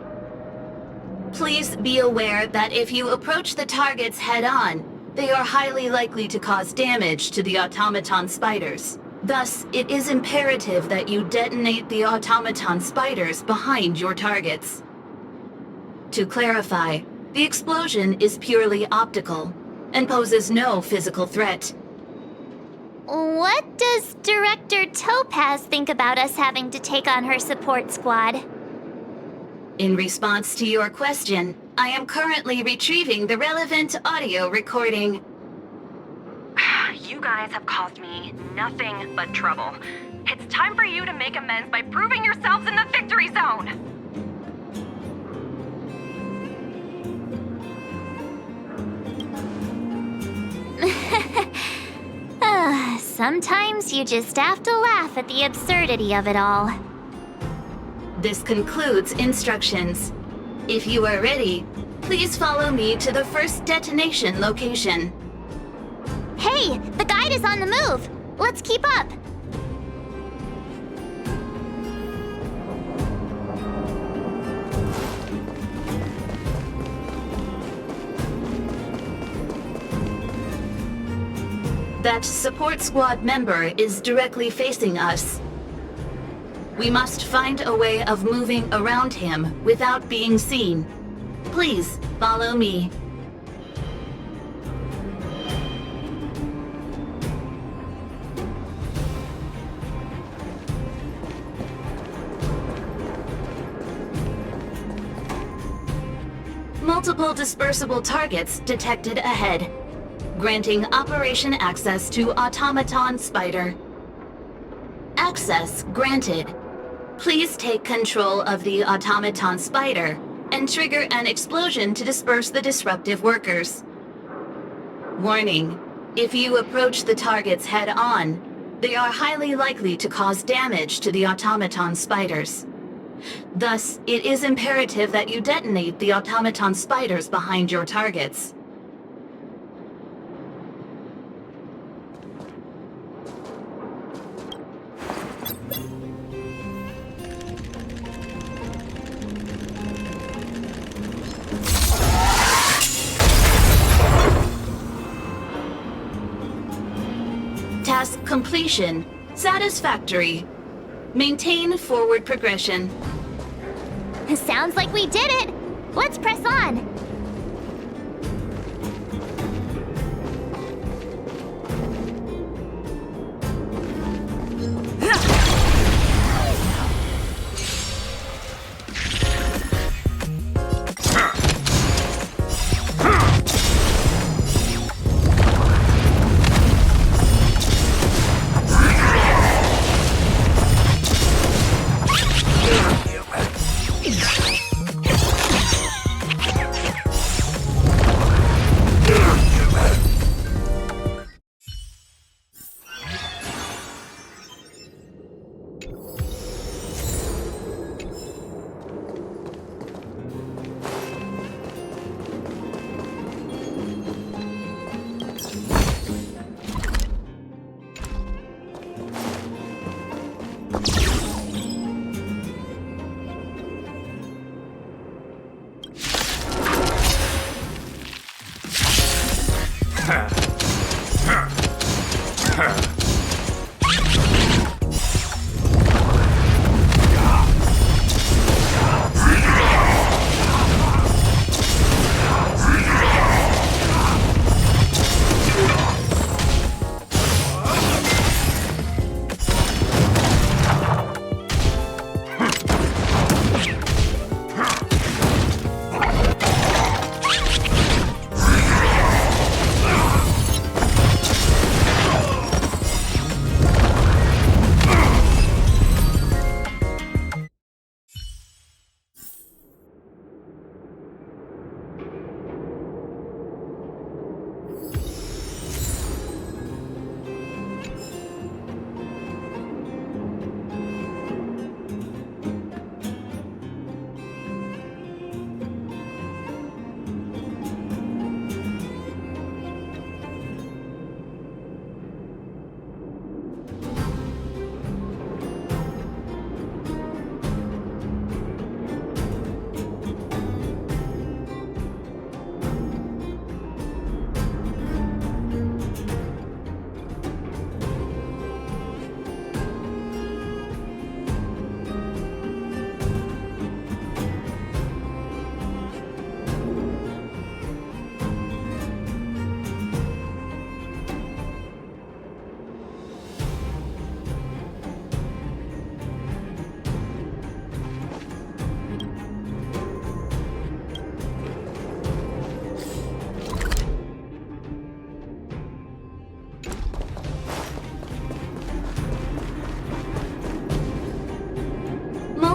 Please be aware that if you approach the targets head-on, they are highly likely to cause damage to the automaton spiders. Thus, it is imperative that you detonate the automaton spiders behind your targets. To clarify, the explosion is purely optical and poses no physical threat. What does Director Topaz think about us having to take on her support squad? In response to your question, I am currently retrieving the relevant audio recording. You guys have caused me nothing but trouble. It's time for you to make amends by proving yourselves in the victory zone! Sometimes you just have to laugh at the absurdity of it all. This concludes instructions. If you are ready, please follow me to the first detonation location. Hey, the guide is on the move! Let's keep up! That support squad member is directly facing us. We must find a way of moving around him without being seen. Please follow me. Multiple dispersible targets detected ahead, granting operation access to Automaton Spider. Access granted. Please take control of the Automaton Spider and trigger an explosion to disperse the disruptive workers. Warning: if you approach the targets head-on, they are highly likely to cause damage to the Automaton Spiders. Thus, it is imperative that you detonate the Automaton Spiders behind your targets. Task completion. Satisfactory. Maintain forward progression. Sounds like we did it! Let's press on!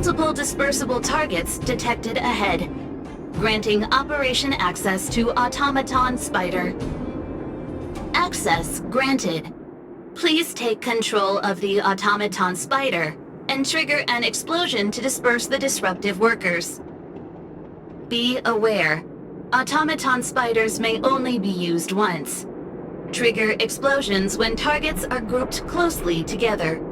Multiple dispersible targets detected ahead. Granting operation access to Automaton Spider. Access granted. Please take control of the Automaton Spider and trigger an explosion to disperse the disruptive workers. Be aware, Automaton Spiders may only be used once. Trigger explosions when targets are grouped closely together.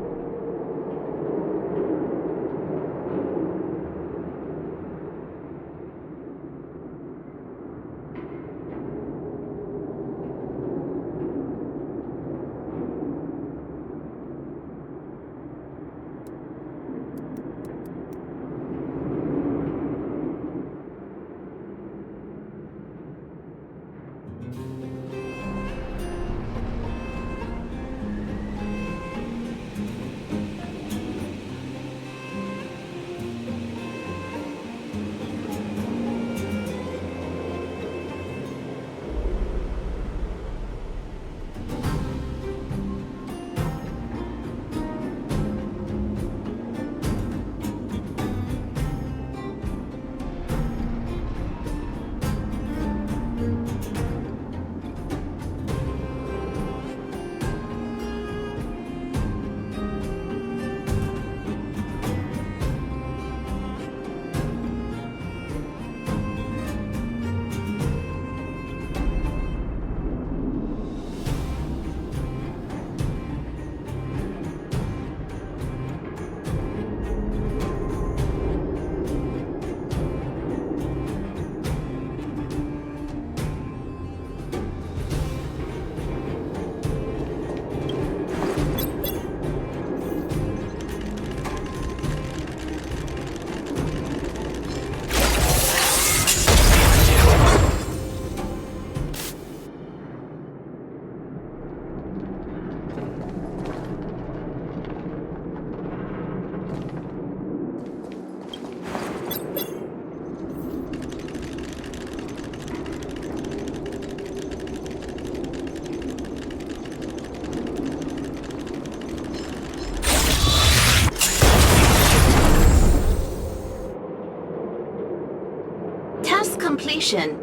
Completion.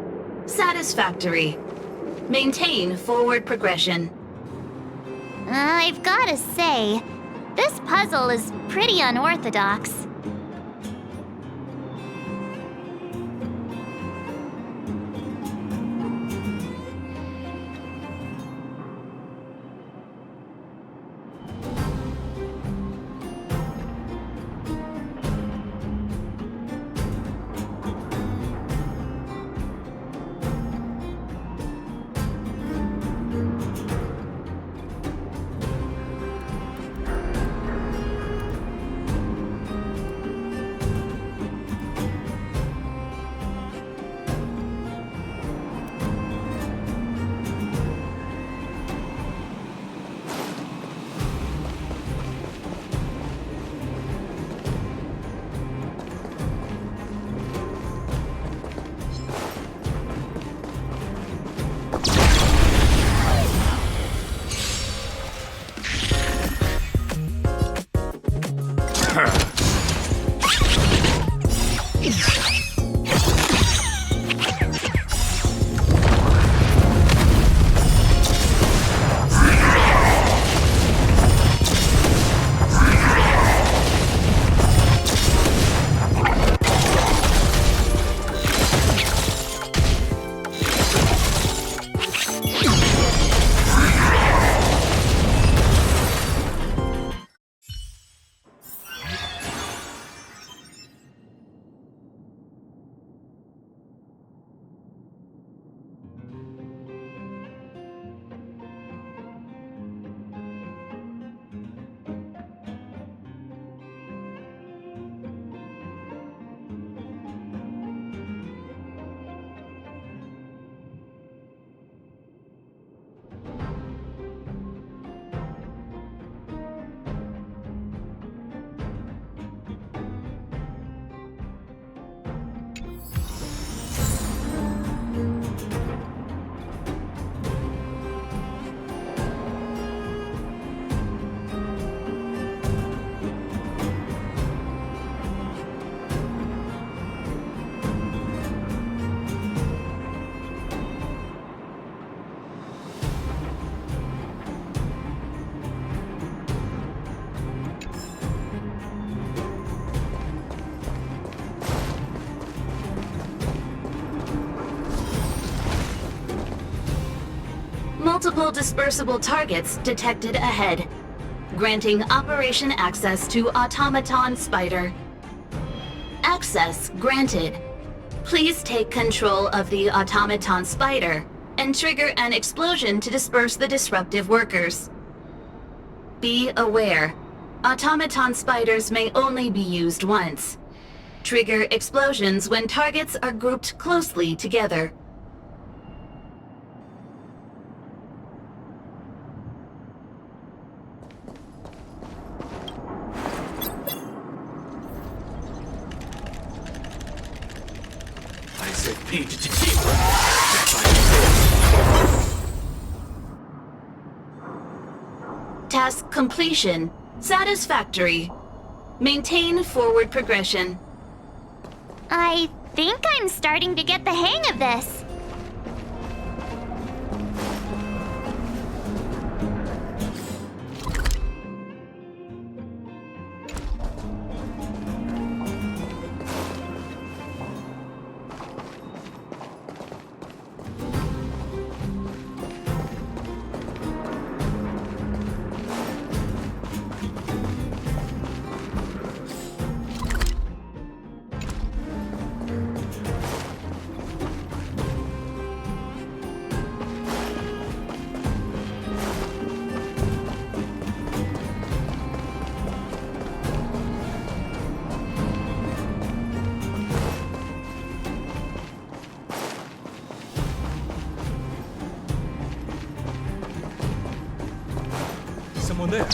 Satisfactory. Maintain forward progression. I've gotta say, this puzzle is pretty unorthodox. Multiple dispersible targets detected ahead, granting operation access to Automaton Spider. Access granted. Please take control of the Automaton Spider and trigger an explosion to disperse the disruptive workers. Be aware, Automaton Spiders may only be used once. Trigger explosions when targets are grouped closely together. I said Pete to keep. Task completion. Satisfactory. Maintain forward progression. I think I'm starting to get the hang of this. Someone there.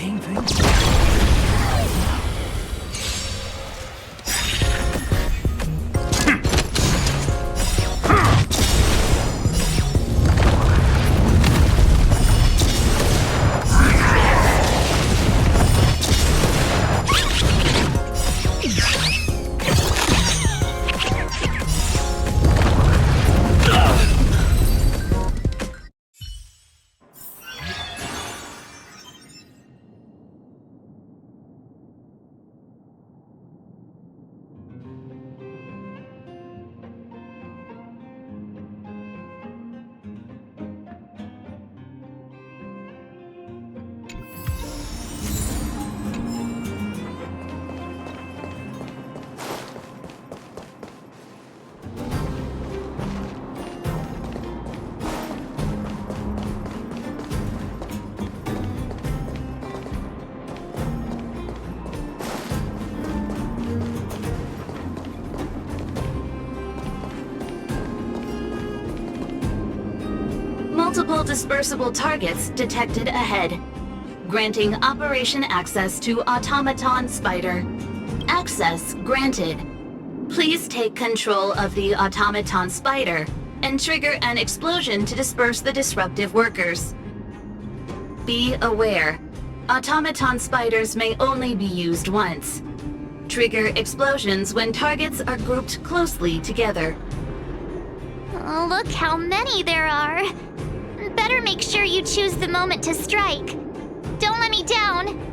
seeing things? Multiple dispersible targets detected ahead. Granting operation access to Automaton Spider. Access granted. Please take control of the Automaton Spider and trigger an explosion to disperse the disruptive workers. Be aware, Automaton Spiders may only be used once. Trigger explosions when targets are grouped closely together. Oh, look how many there are. Better make sure you choose the moment to strike. Don't let me down.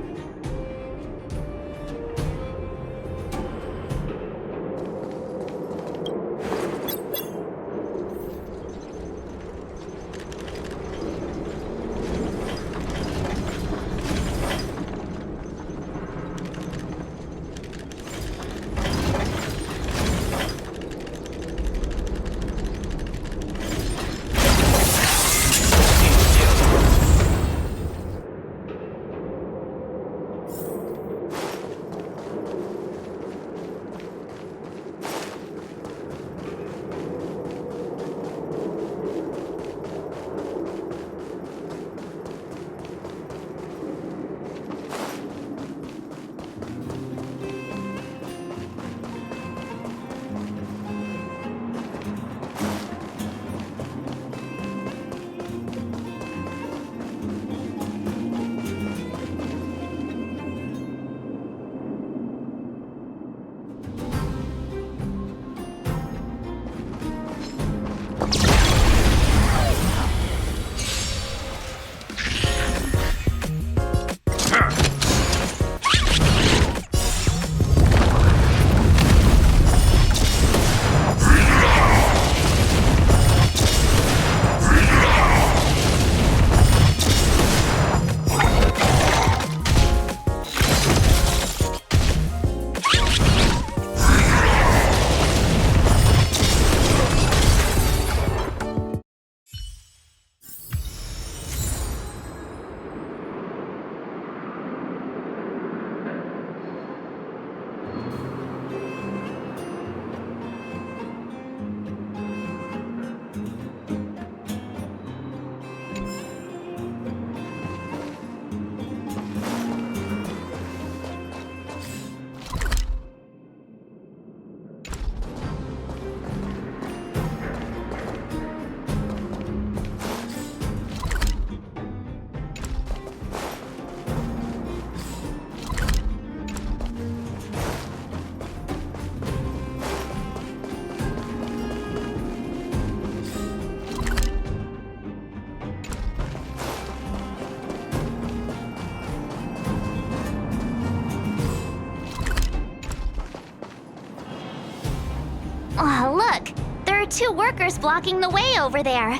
Oh, look! There are two workers blocking the way over there.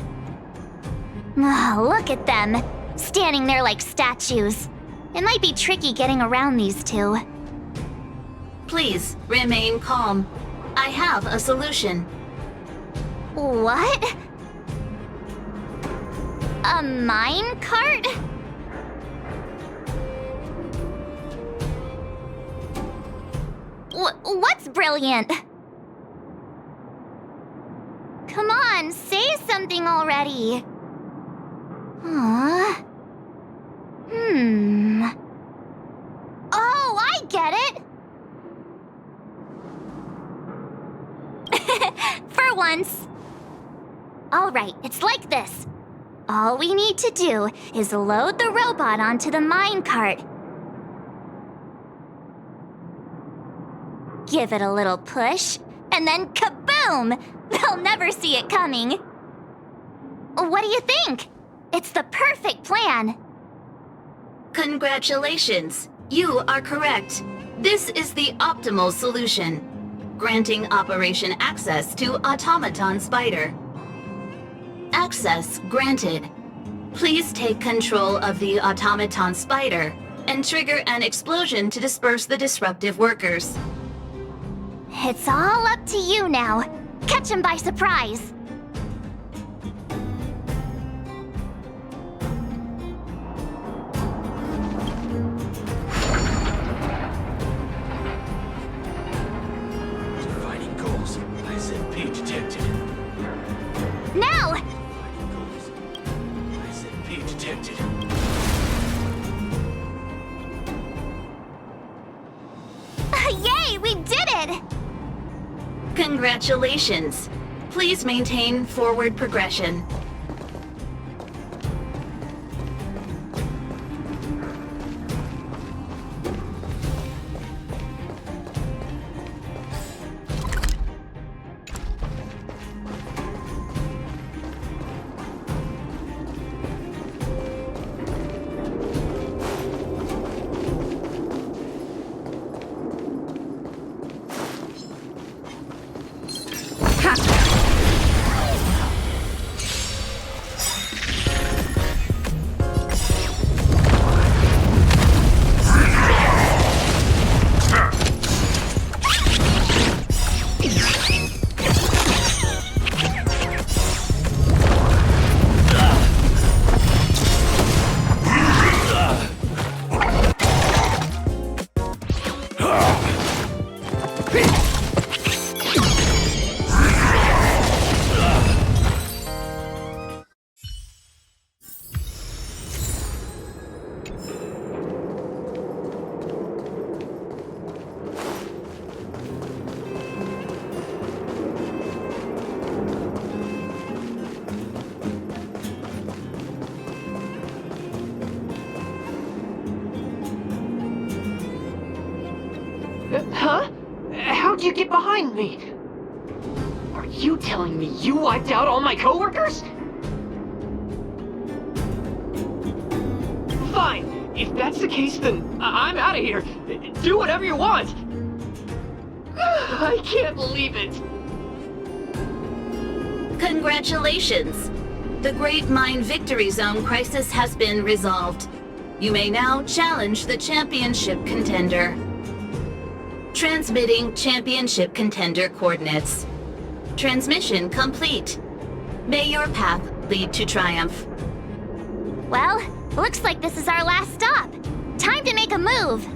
Oh, look at them, standing there like statues. It might be tricky getting around these two. Please remain calm. I have a solution. What? A mine cart? What's brilliant? Come on, say something already. once. Alright, it's like this. All we need to do is load the robot onto the minecart. Give it a little push, and then kaboom! They'll never see it coming. What do you think? It's the perfect plan. Congratulations! You are correct. This is the optimal solution, granting Operation Access to Automaton Spider. Access granted. Please take control of the Automaton Spider and trigger an explosion to disperse the disruptive workers. It's all up to you now. Catch him by surprise. Defining goals. SMP detected. Now! Defining goals. SMP detected. Yay, we did it! Congratulations. Please maintain forward progression. Huh? How'd you get behind me? Are you telling me you wiped out all my coworkers? Fine. If that's the case, then I'm out of here. Do whatever you want. I can't believe it. Congratulations! The Great Mine Victory Zone crisis has been resolved. You may now challenge the championship contender. Transmitting championship contender coordinates. Transmission complete. May your path lead to triumph. Well, looks like this is our last stop. Time to make a move.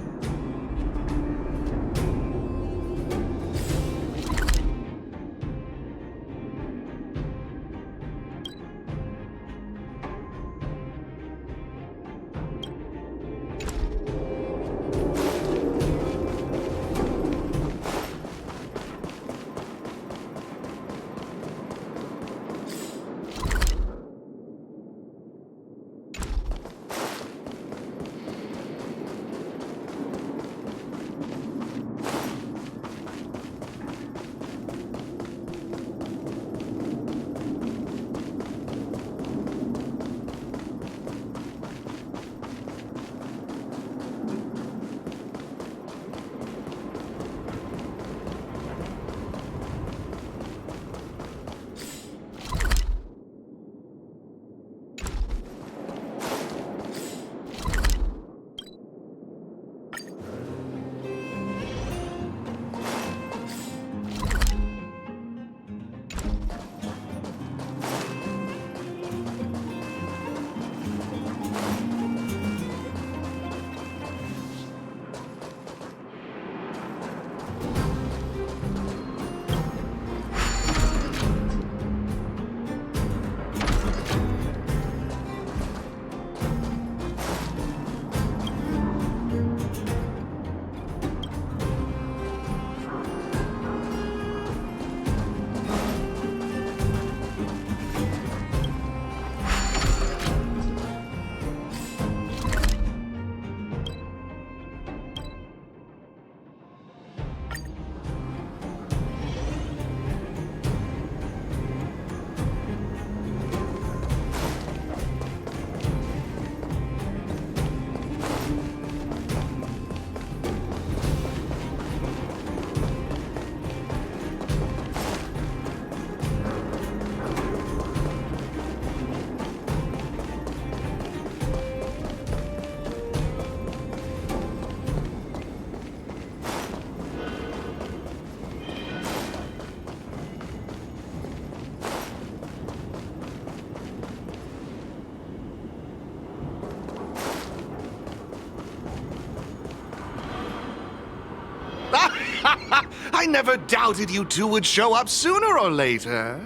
never doubted you two would show up sooner or later.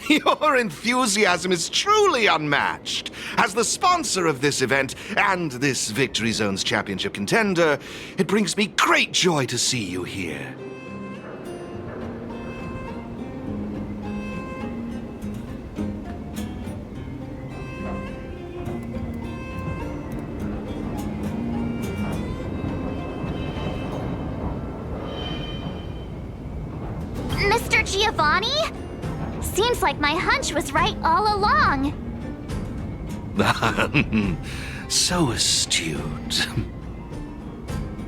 Your enthusiasm is truly unmatched. As the sponsor of this event and this Victory Zone's championship contender, it brings me great joy to see you here. Mr. Giovanni? Seems like my hunch was right all along. So astute.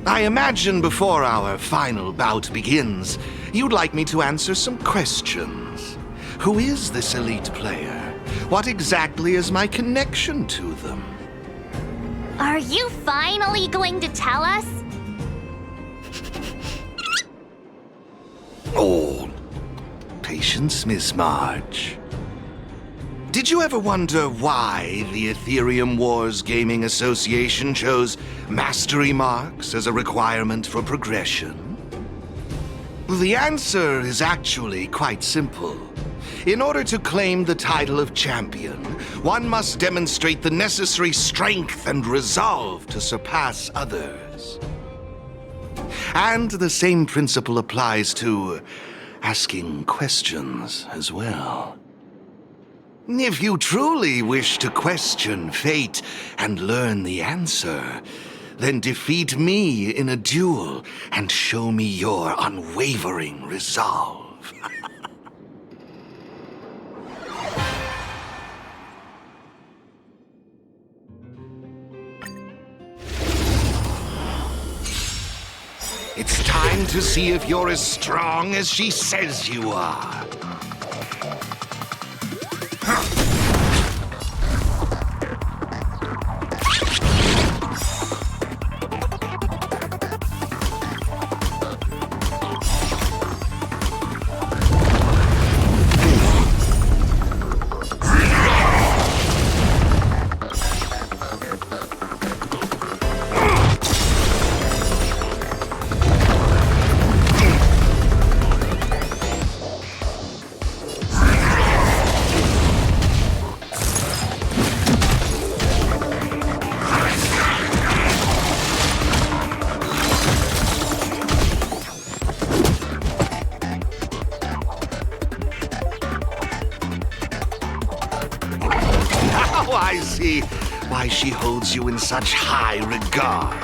I imagine before our final bout begins, you'd like me to answer some questions. Who is this elite player? What exactly is my connection to them? Are you finally going to tell us? Oh, patience, Miss Marge. Did you ever wonder why the Aetherium Wars Gaming Association chose mastery marks as a requirement for progression? The answer is actually quite simple. In order to claim the title of champion, one must demonstrate the necessary strength and resolve to surpass others. And the same principle applies to asking questions as well. If you truly wish to question fate and learn the answer, then defeat me in a duel and show me your unwavering resolve. It's time to see if you're as strong as she says you are. Now I see why she holds you in such high regard.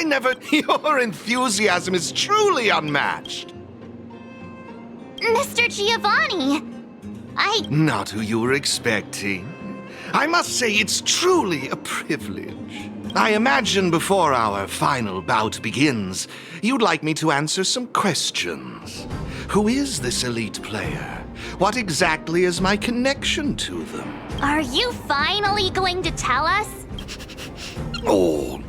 I never... Your enthusiasm is truly unmatched. Mr. Giovanni! Not who you were expecting. I must say it's truly a privilege. I imagine before our final bout begins, you'd like me to answer some questions. Who is this elite player? What exactly is my connection to them? Are you finally going to tell us? Oh,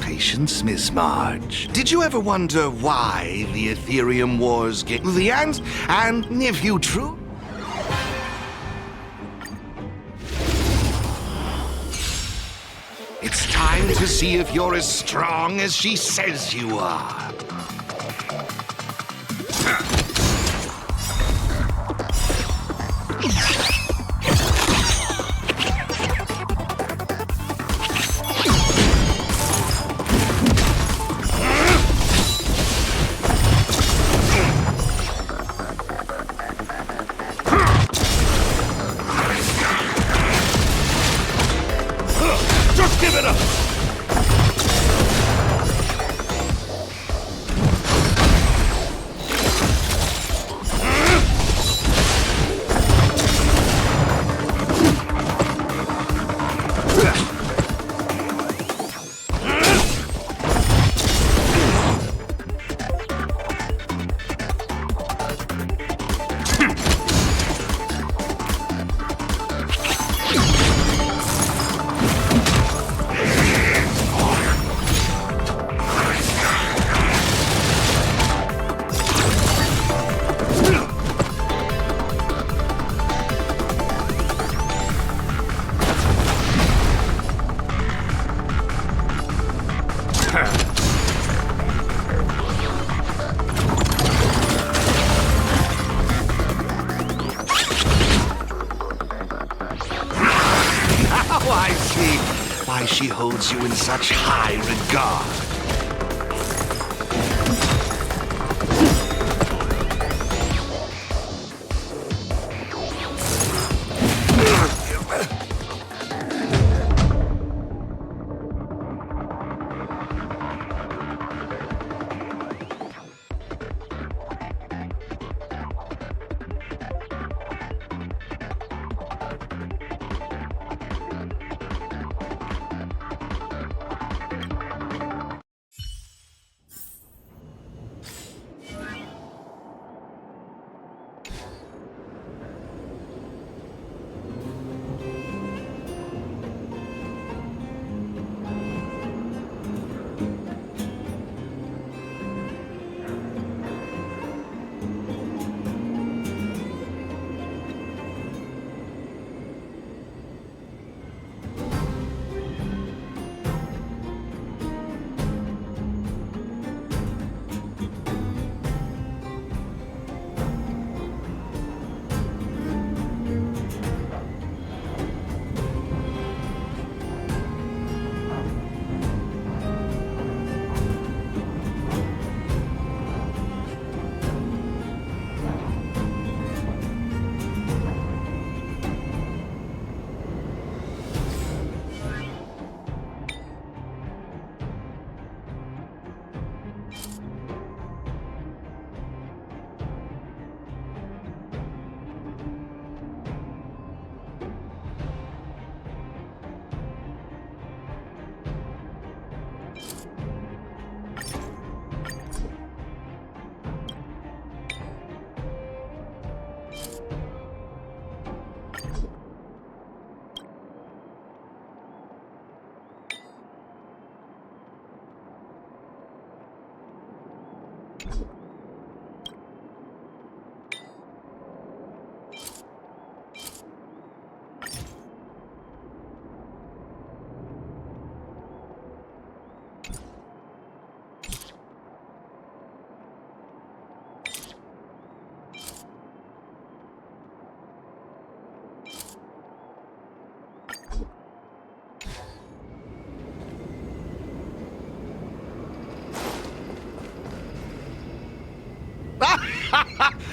patience, Miss Marge. Did you ever wonder why the Aetherium Wars get the answer? And if you true... It's time to see if you're as strong as she says you are. Just give it up! Now I see why she holds you in such high regard.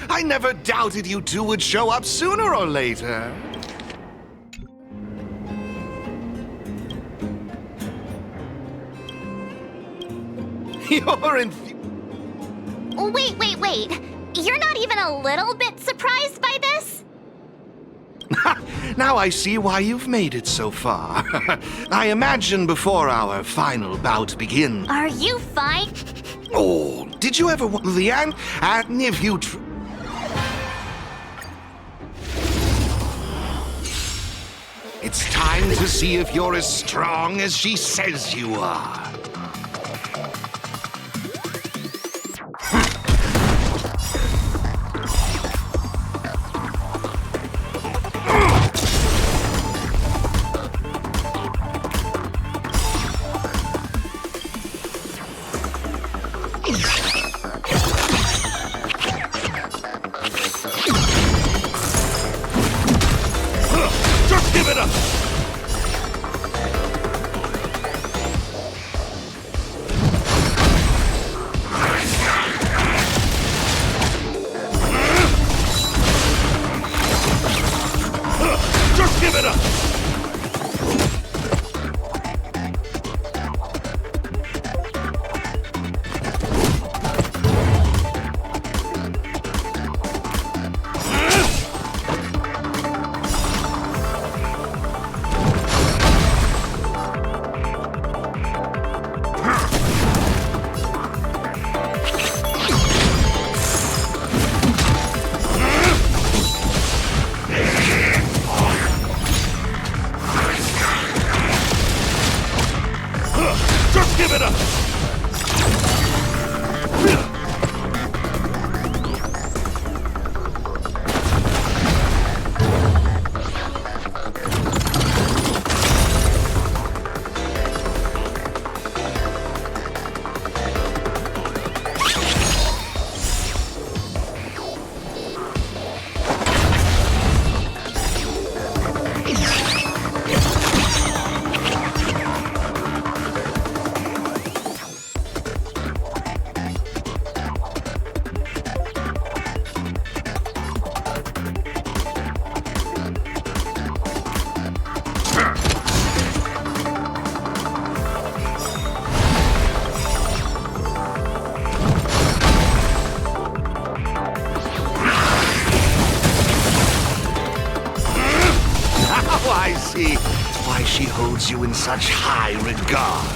I never doubted you two would show up sooner or later. You're in. Wait. You're not even a little bit surprised by this? Now I see why you've made it so far. I imagine before our final bout begins. Are you fine? Oh, did you ever want the ant? And if you. It's time to see if you're as strong as she says you are. Just give it up! Just give it up! Just give it up! Now I see why she holds you in such high regard.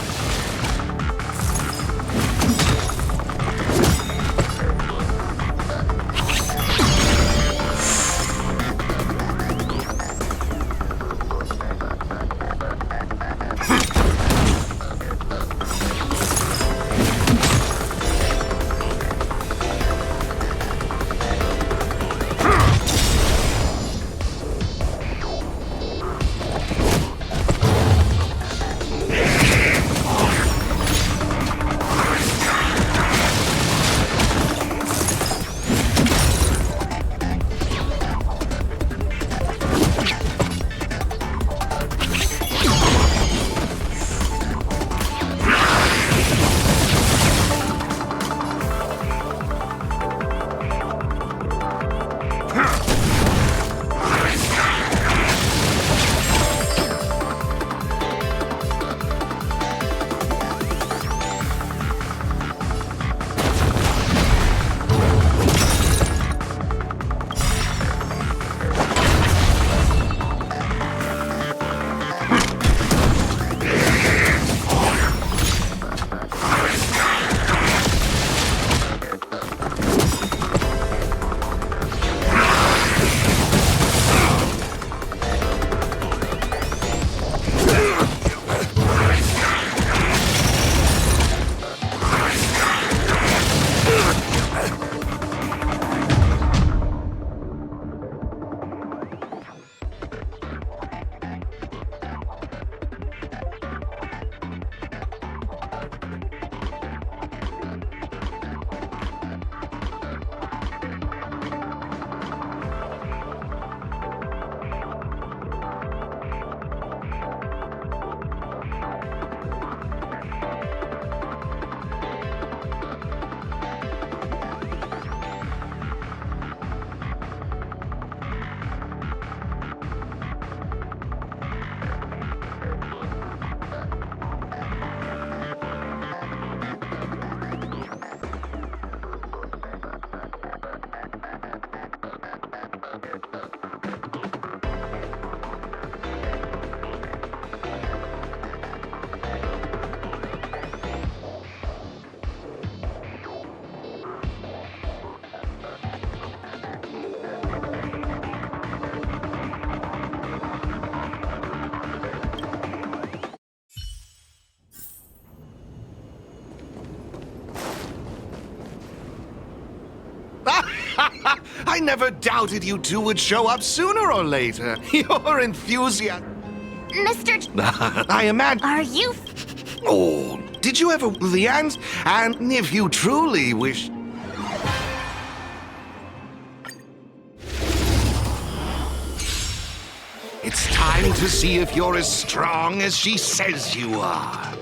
I never doubted you two would show up sooner or later. Your enthusiasm... Mr. I imagine... Are you... Oh, did you ever... the ants? And if you truly wish... It's time to see if you're as strong as she says you are.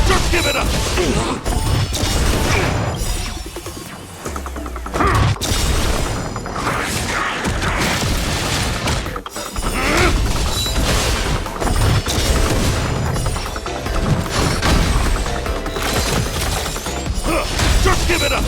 Just give it up! Just give it up!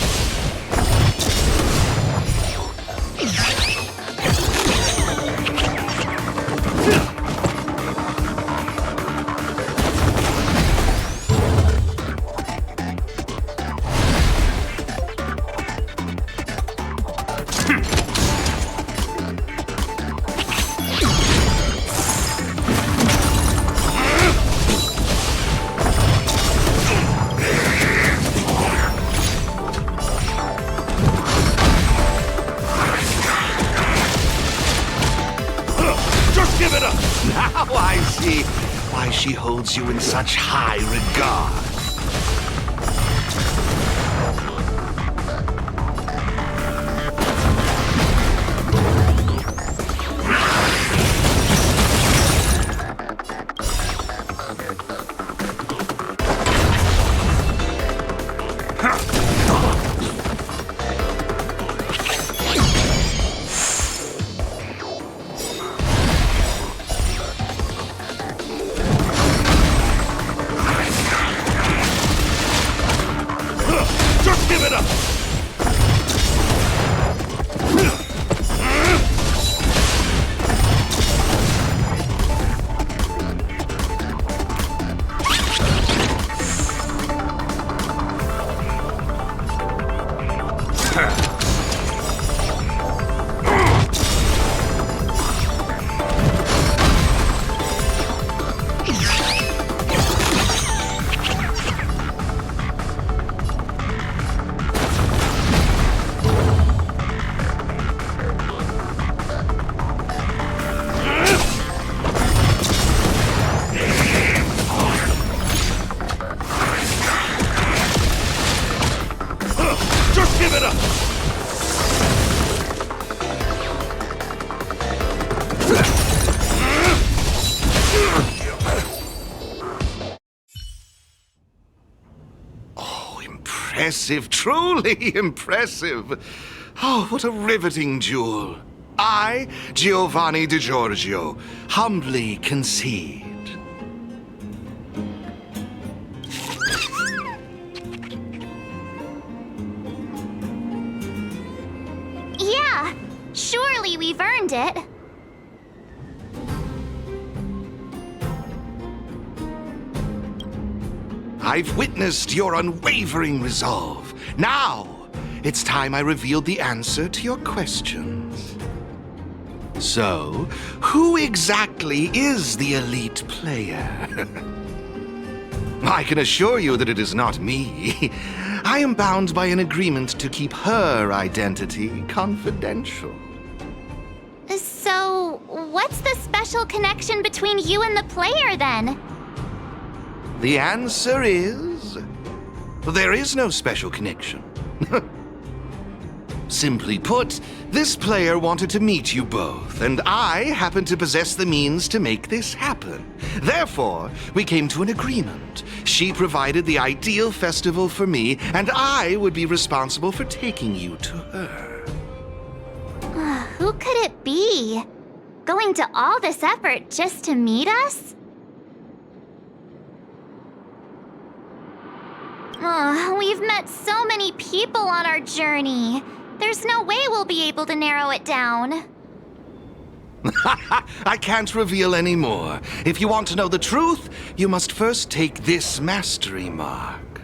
Give it up! Now I see why she holds you in such high regard. Just give it up! Just give it up! Oh, impressive, truly impressive. Oh, what a riveting duel. I, Giovanni Di Giorgio, humbly concede. Yeah, surely we've earned it. I've witnessed your unwavering resolve. Now, it's time I revealed the answer to your questions. So, who exactly is the elite player? I can assure you that it is not me. I am bound by an agreement to keep her identity confidential. So, what's the special connection between you and the player then? The answer is... there is no special connection. Simply put, this player wanted to meet you both, and I happen to possess the means to make this happen. Therefore, we came to an agreement. She provided the ideal festival for me, and I would be responsible for taking you to her. Who could it be? Going to all this effort just to meet us? We've met so many people on our journey. There's no way we'll be able to narrow it down. I can't reveal any more. If you want to know the truth, you must first take this mastery mark.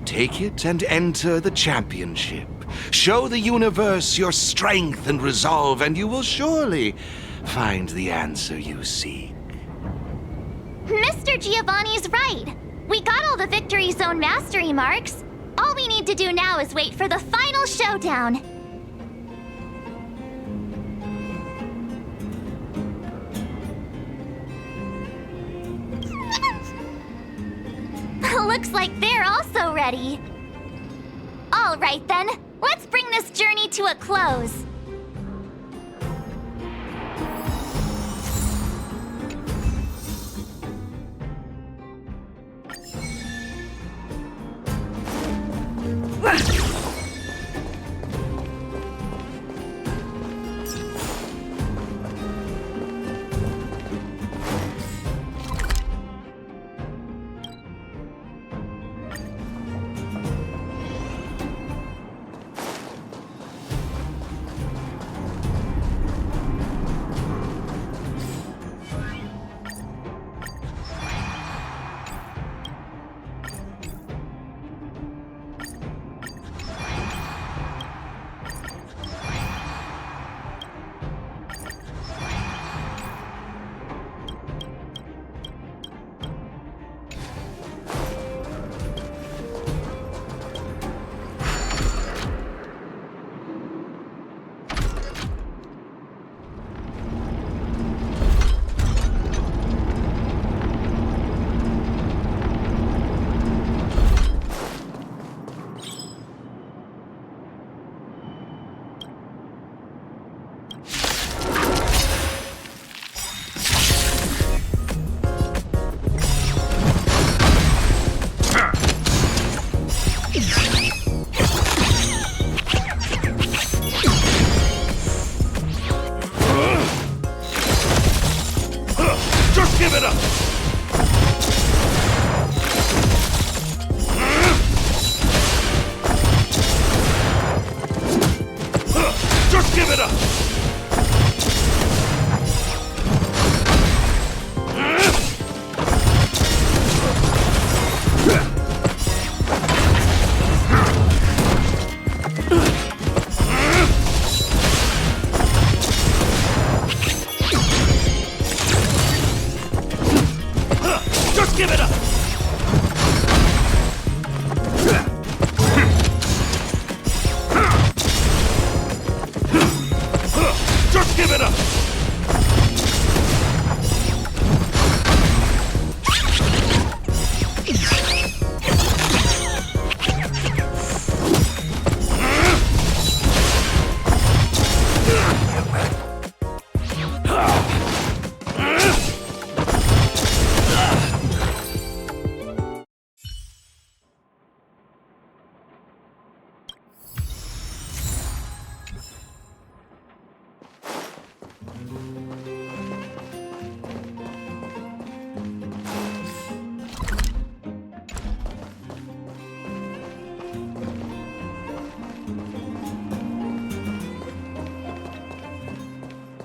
Take it and enter the championship. Show the universe your strength and resolve, and you will surely find the answer you seek. Mr. Giovanni's right. We got all the Victory Zone mastery marks. All we need to do now is wait for the final showdown. Looks like they're also ready. All right then, let's bring this journey to a close. Give it up! Just give it up! Just give it up! Just give it up!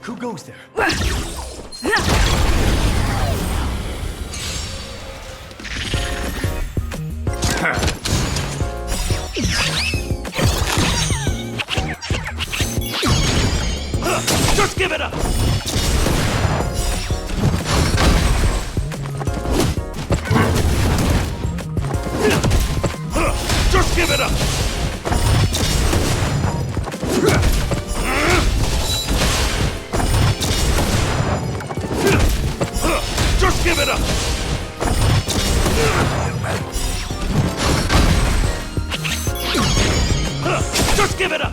Who goes there? Just give it up! Just give it up! Just give it up! Just give it up!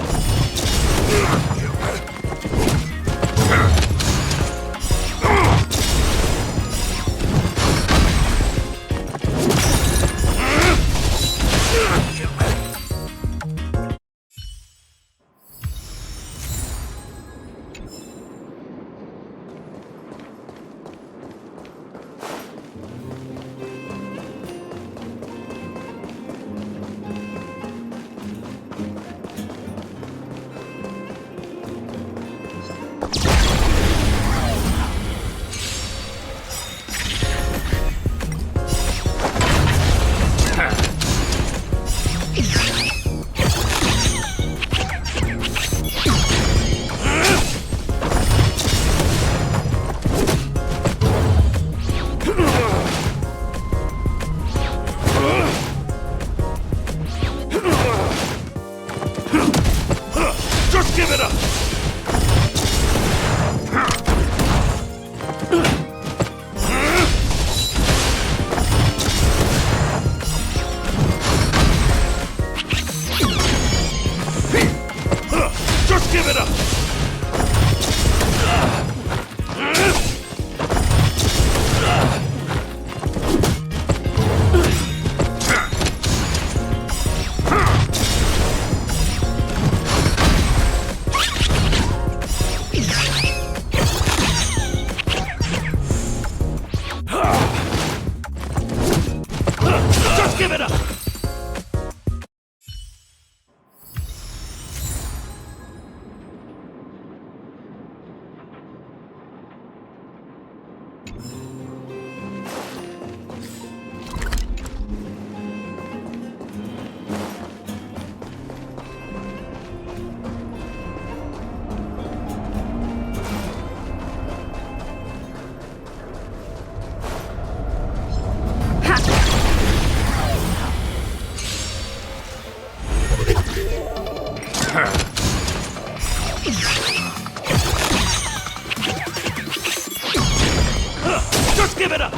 Just give it up!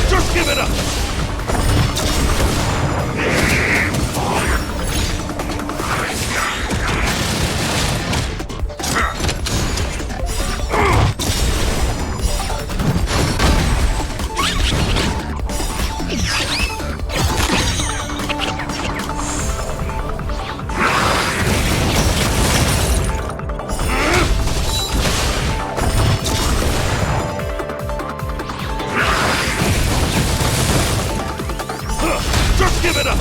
Just give it up! Just give it up!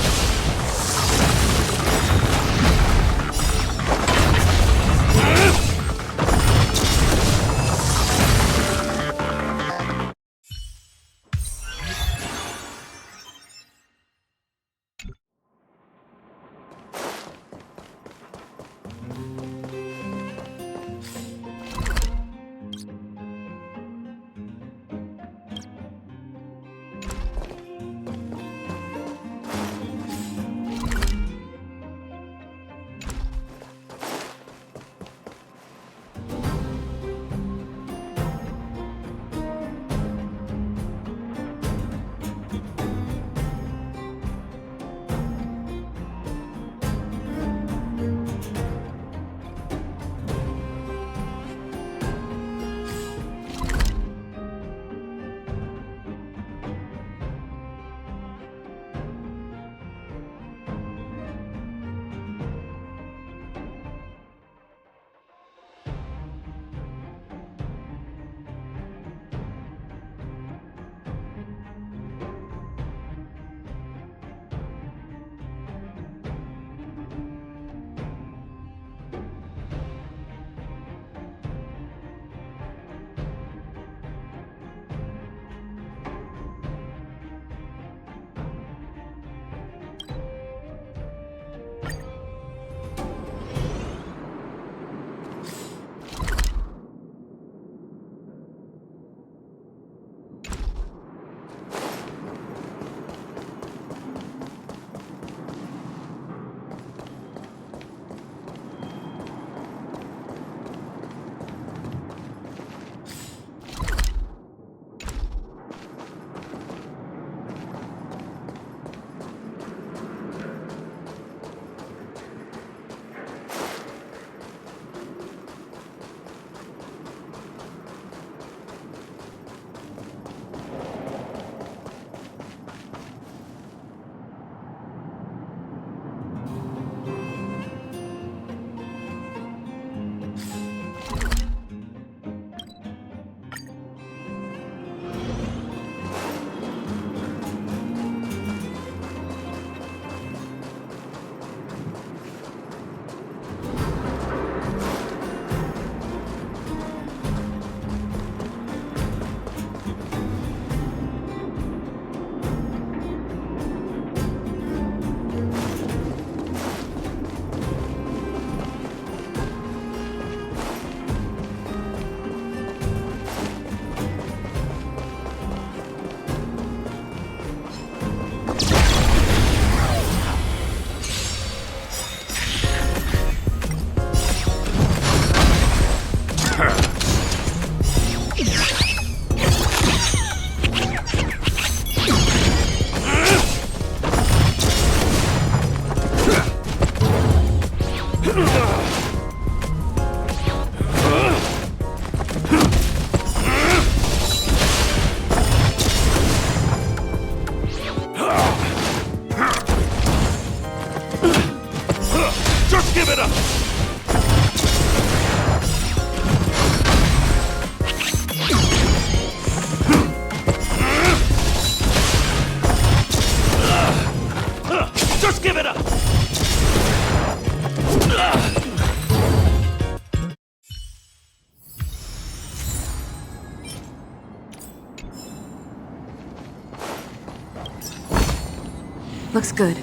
Looks good.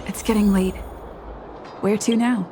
It's getting late. Where to now?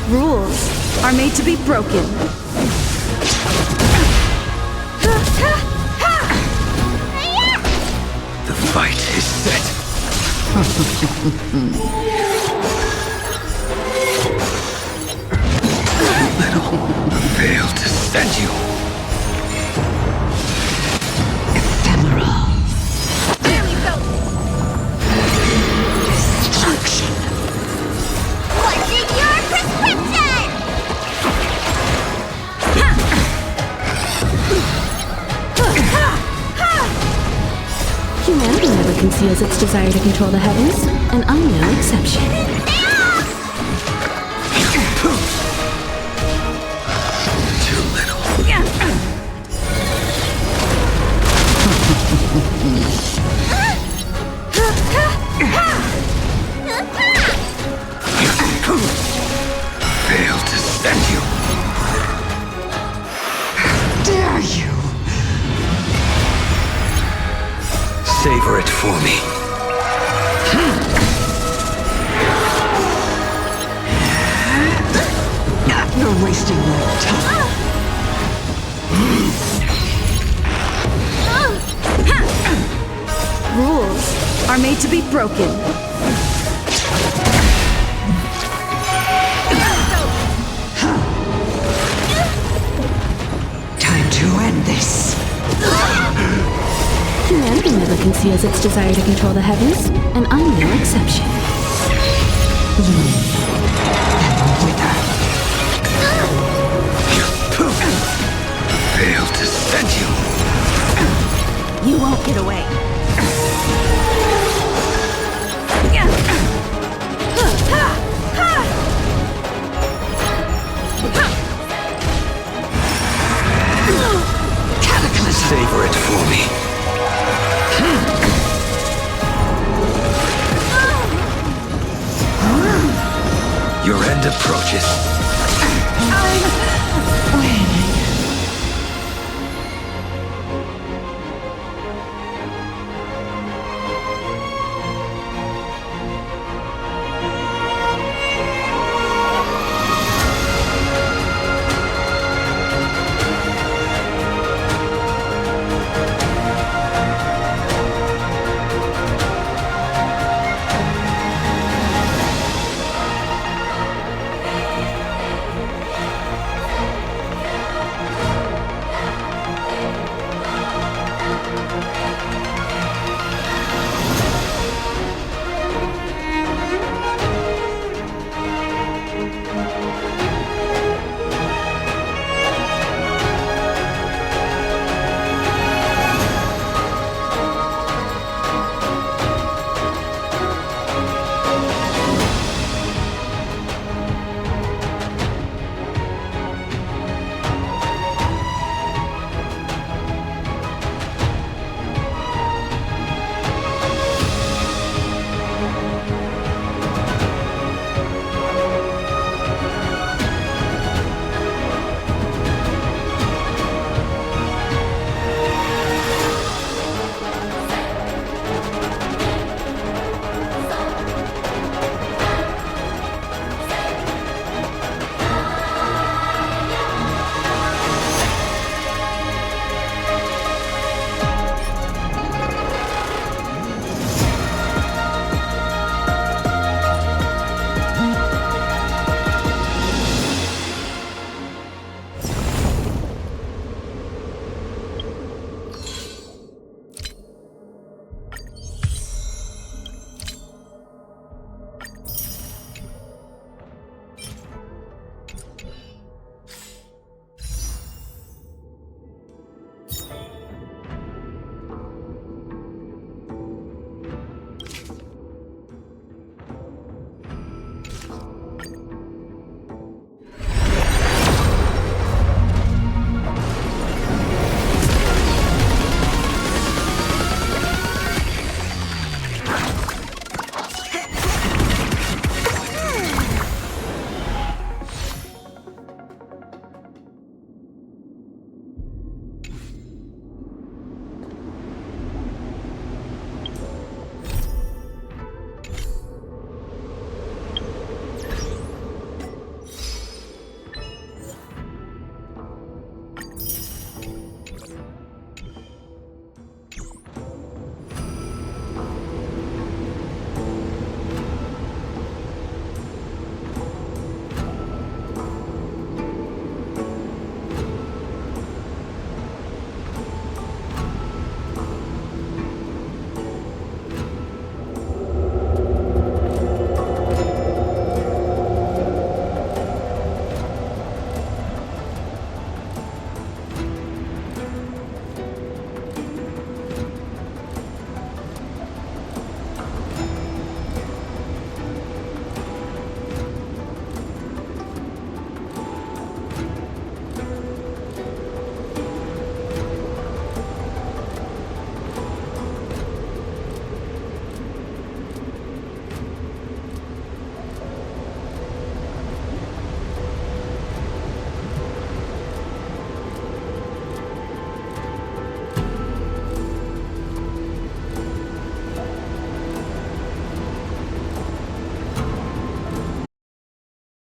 Rules are made to be broken. The fight is set. Little failed to send you. Ephemeral. There we go! Destruction. What's in your prescription? Humanity never conceals its desire to control the heavens, and I'm no exception. Too little. Failed to send you. Dare you? Savor it for me. You're wasting your time. Rules are made to be broken. Time to end this. Humanity never conceals its desire to control the heavens, and I'm no exception. Failed to send you. You won't get away. Cataclysm. Savor it for me. Your end approaches.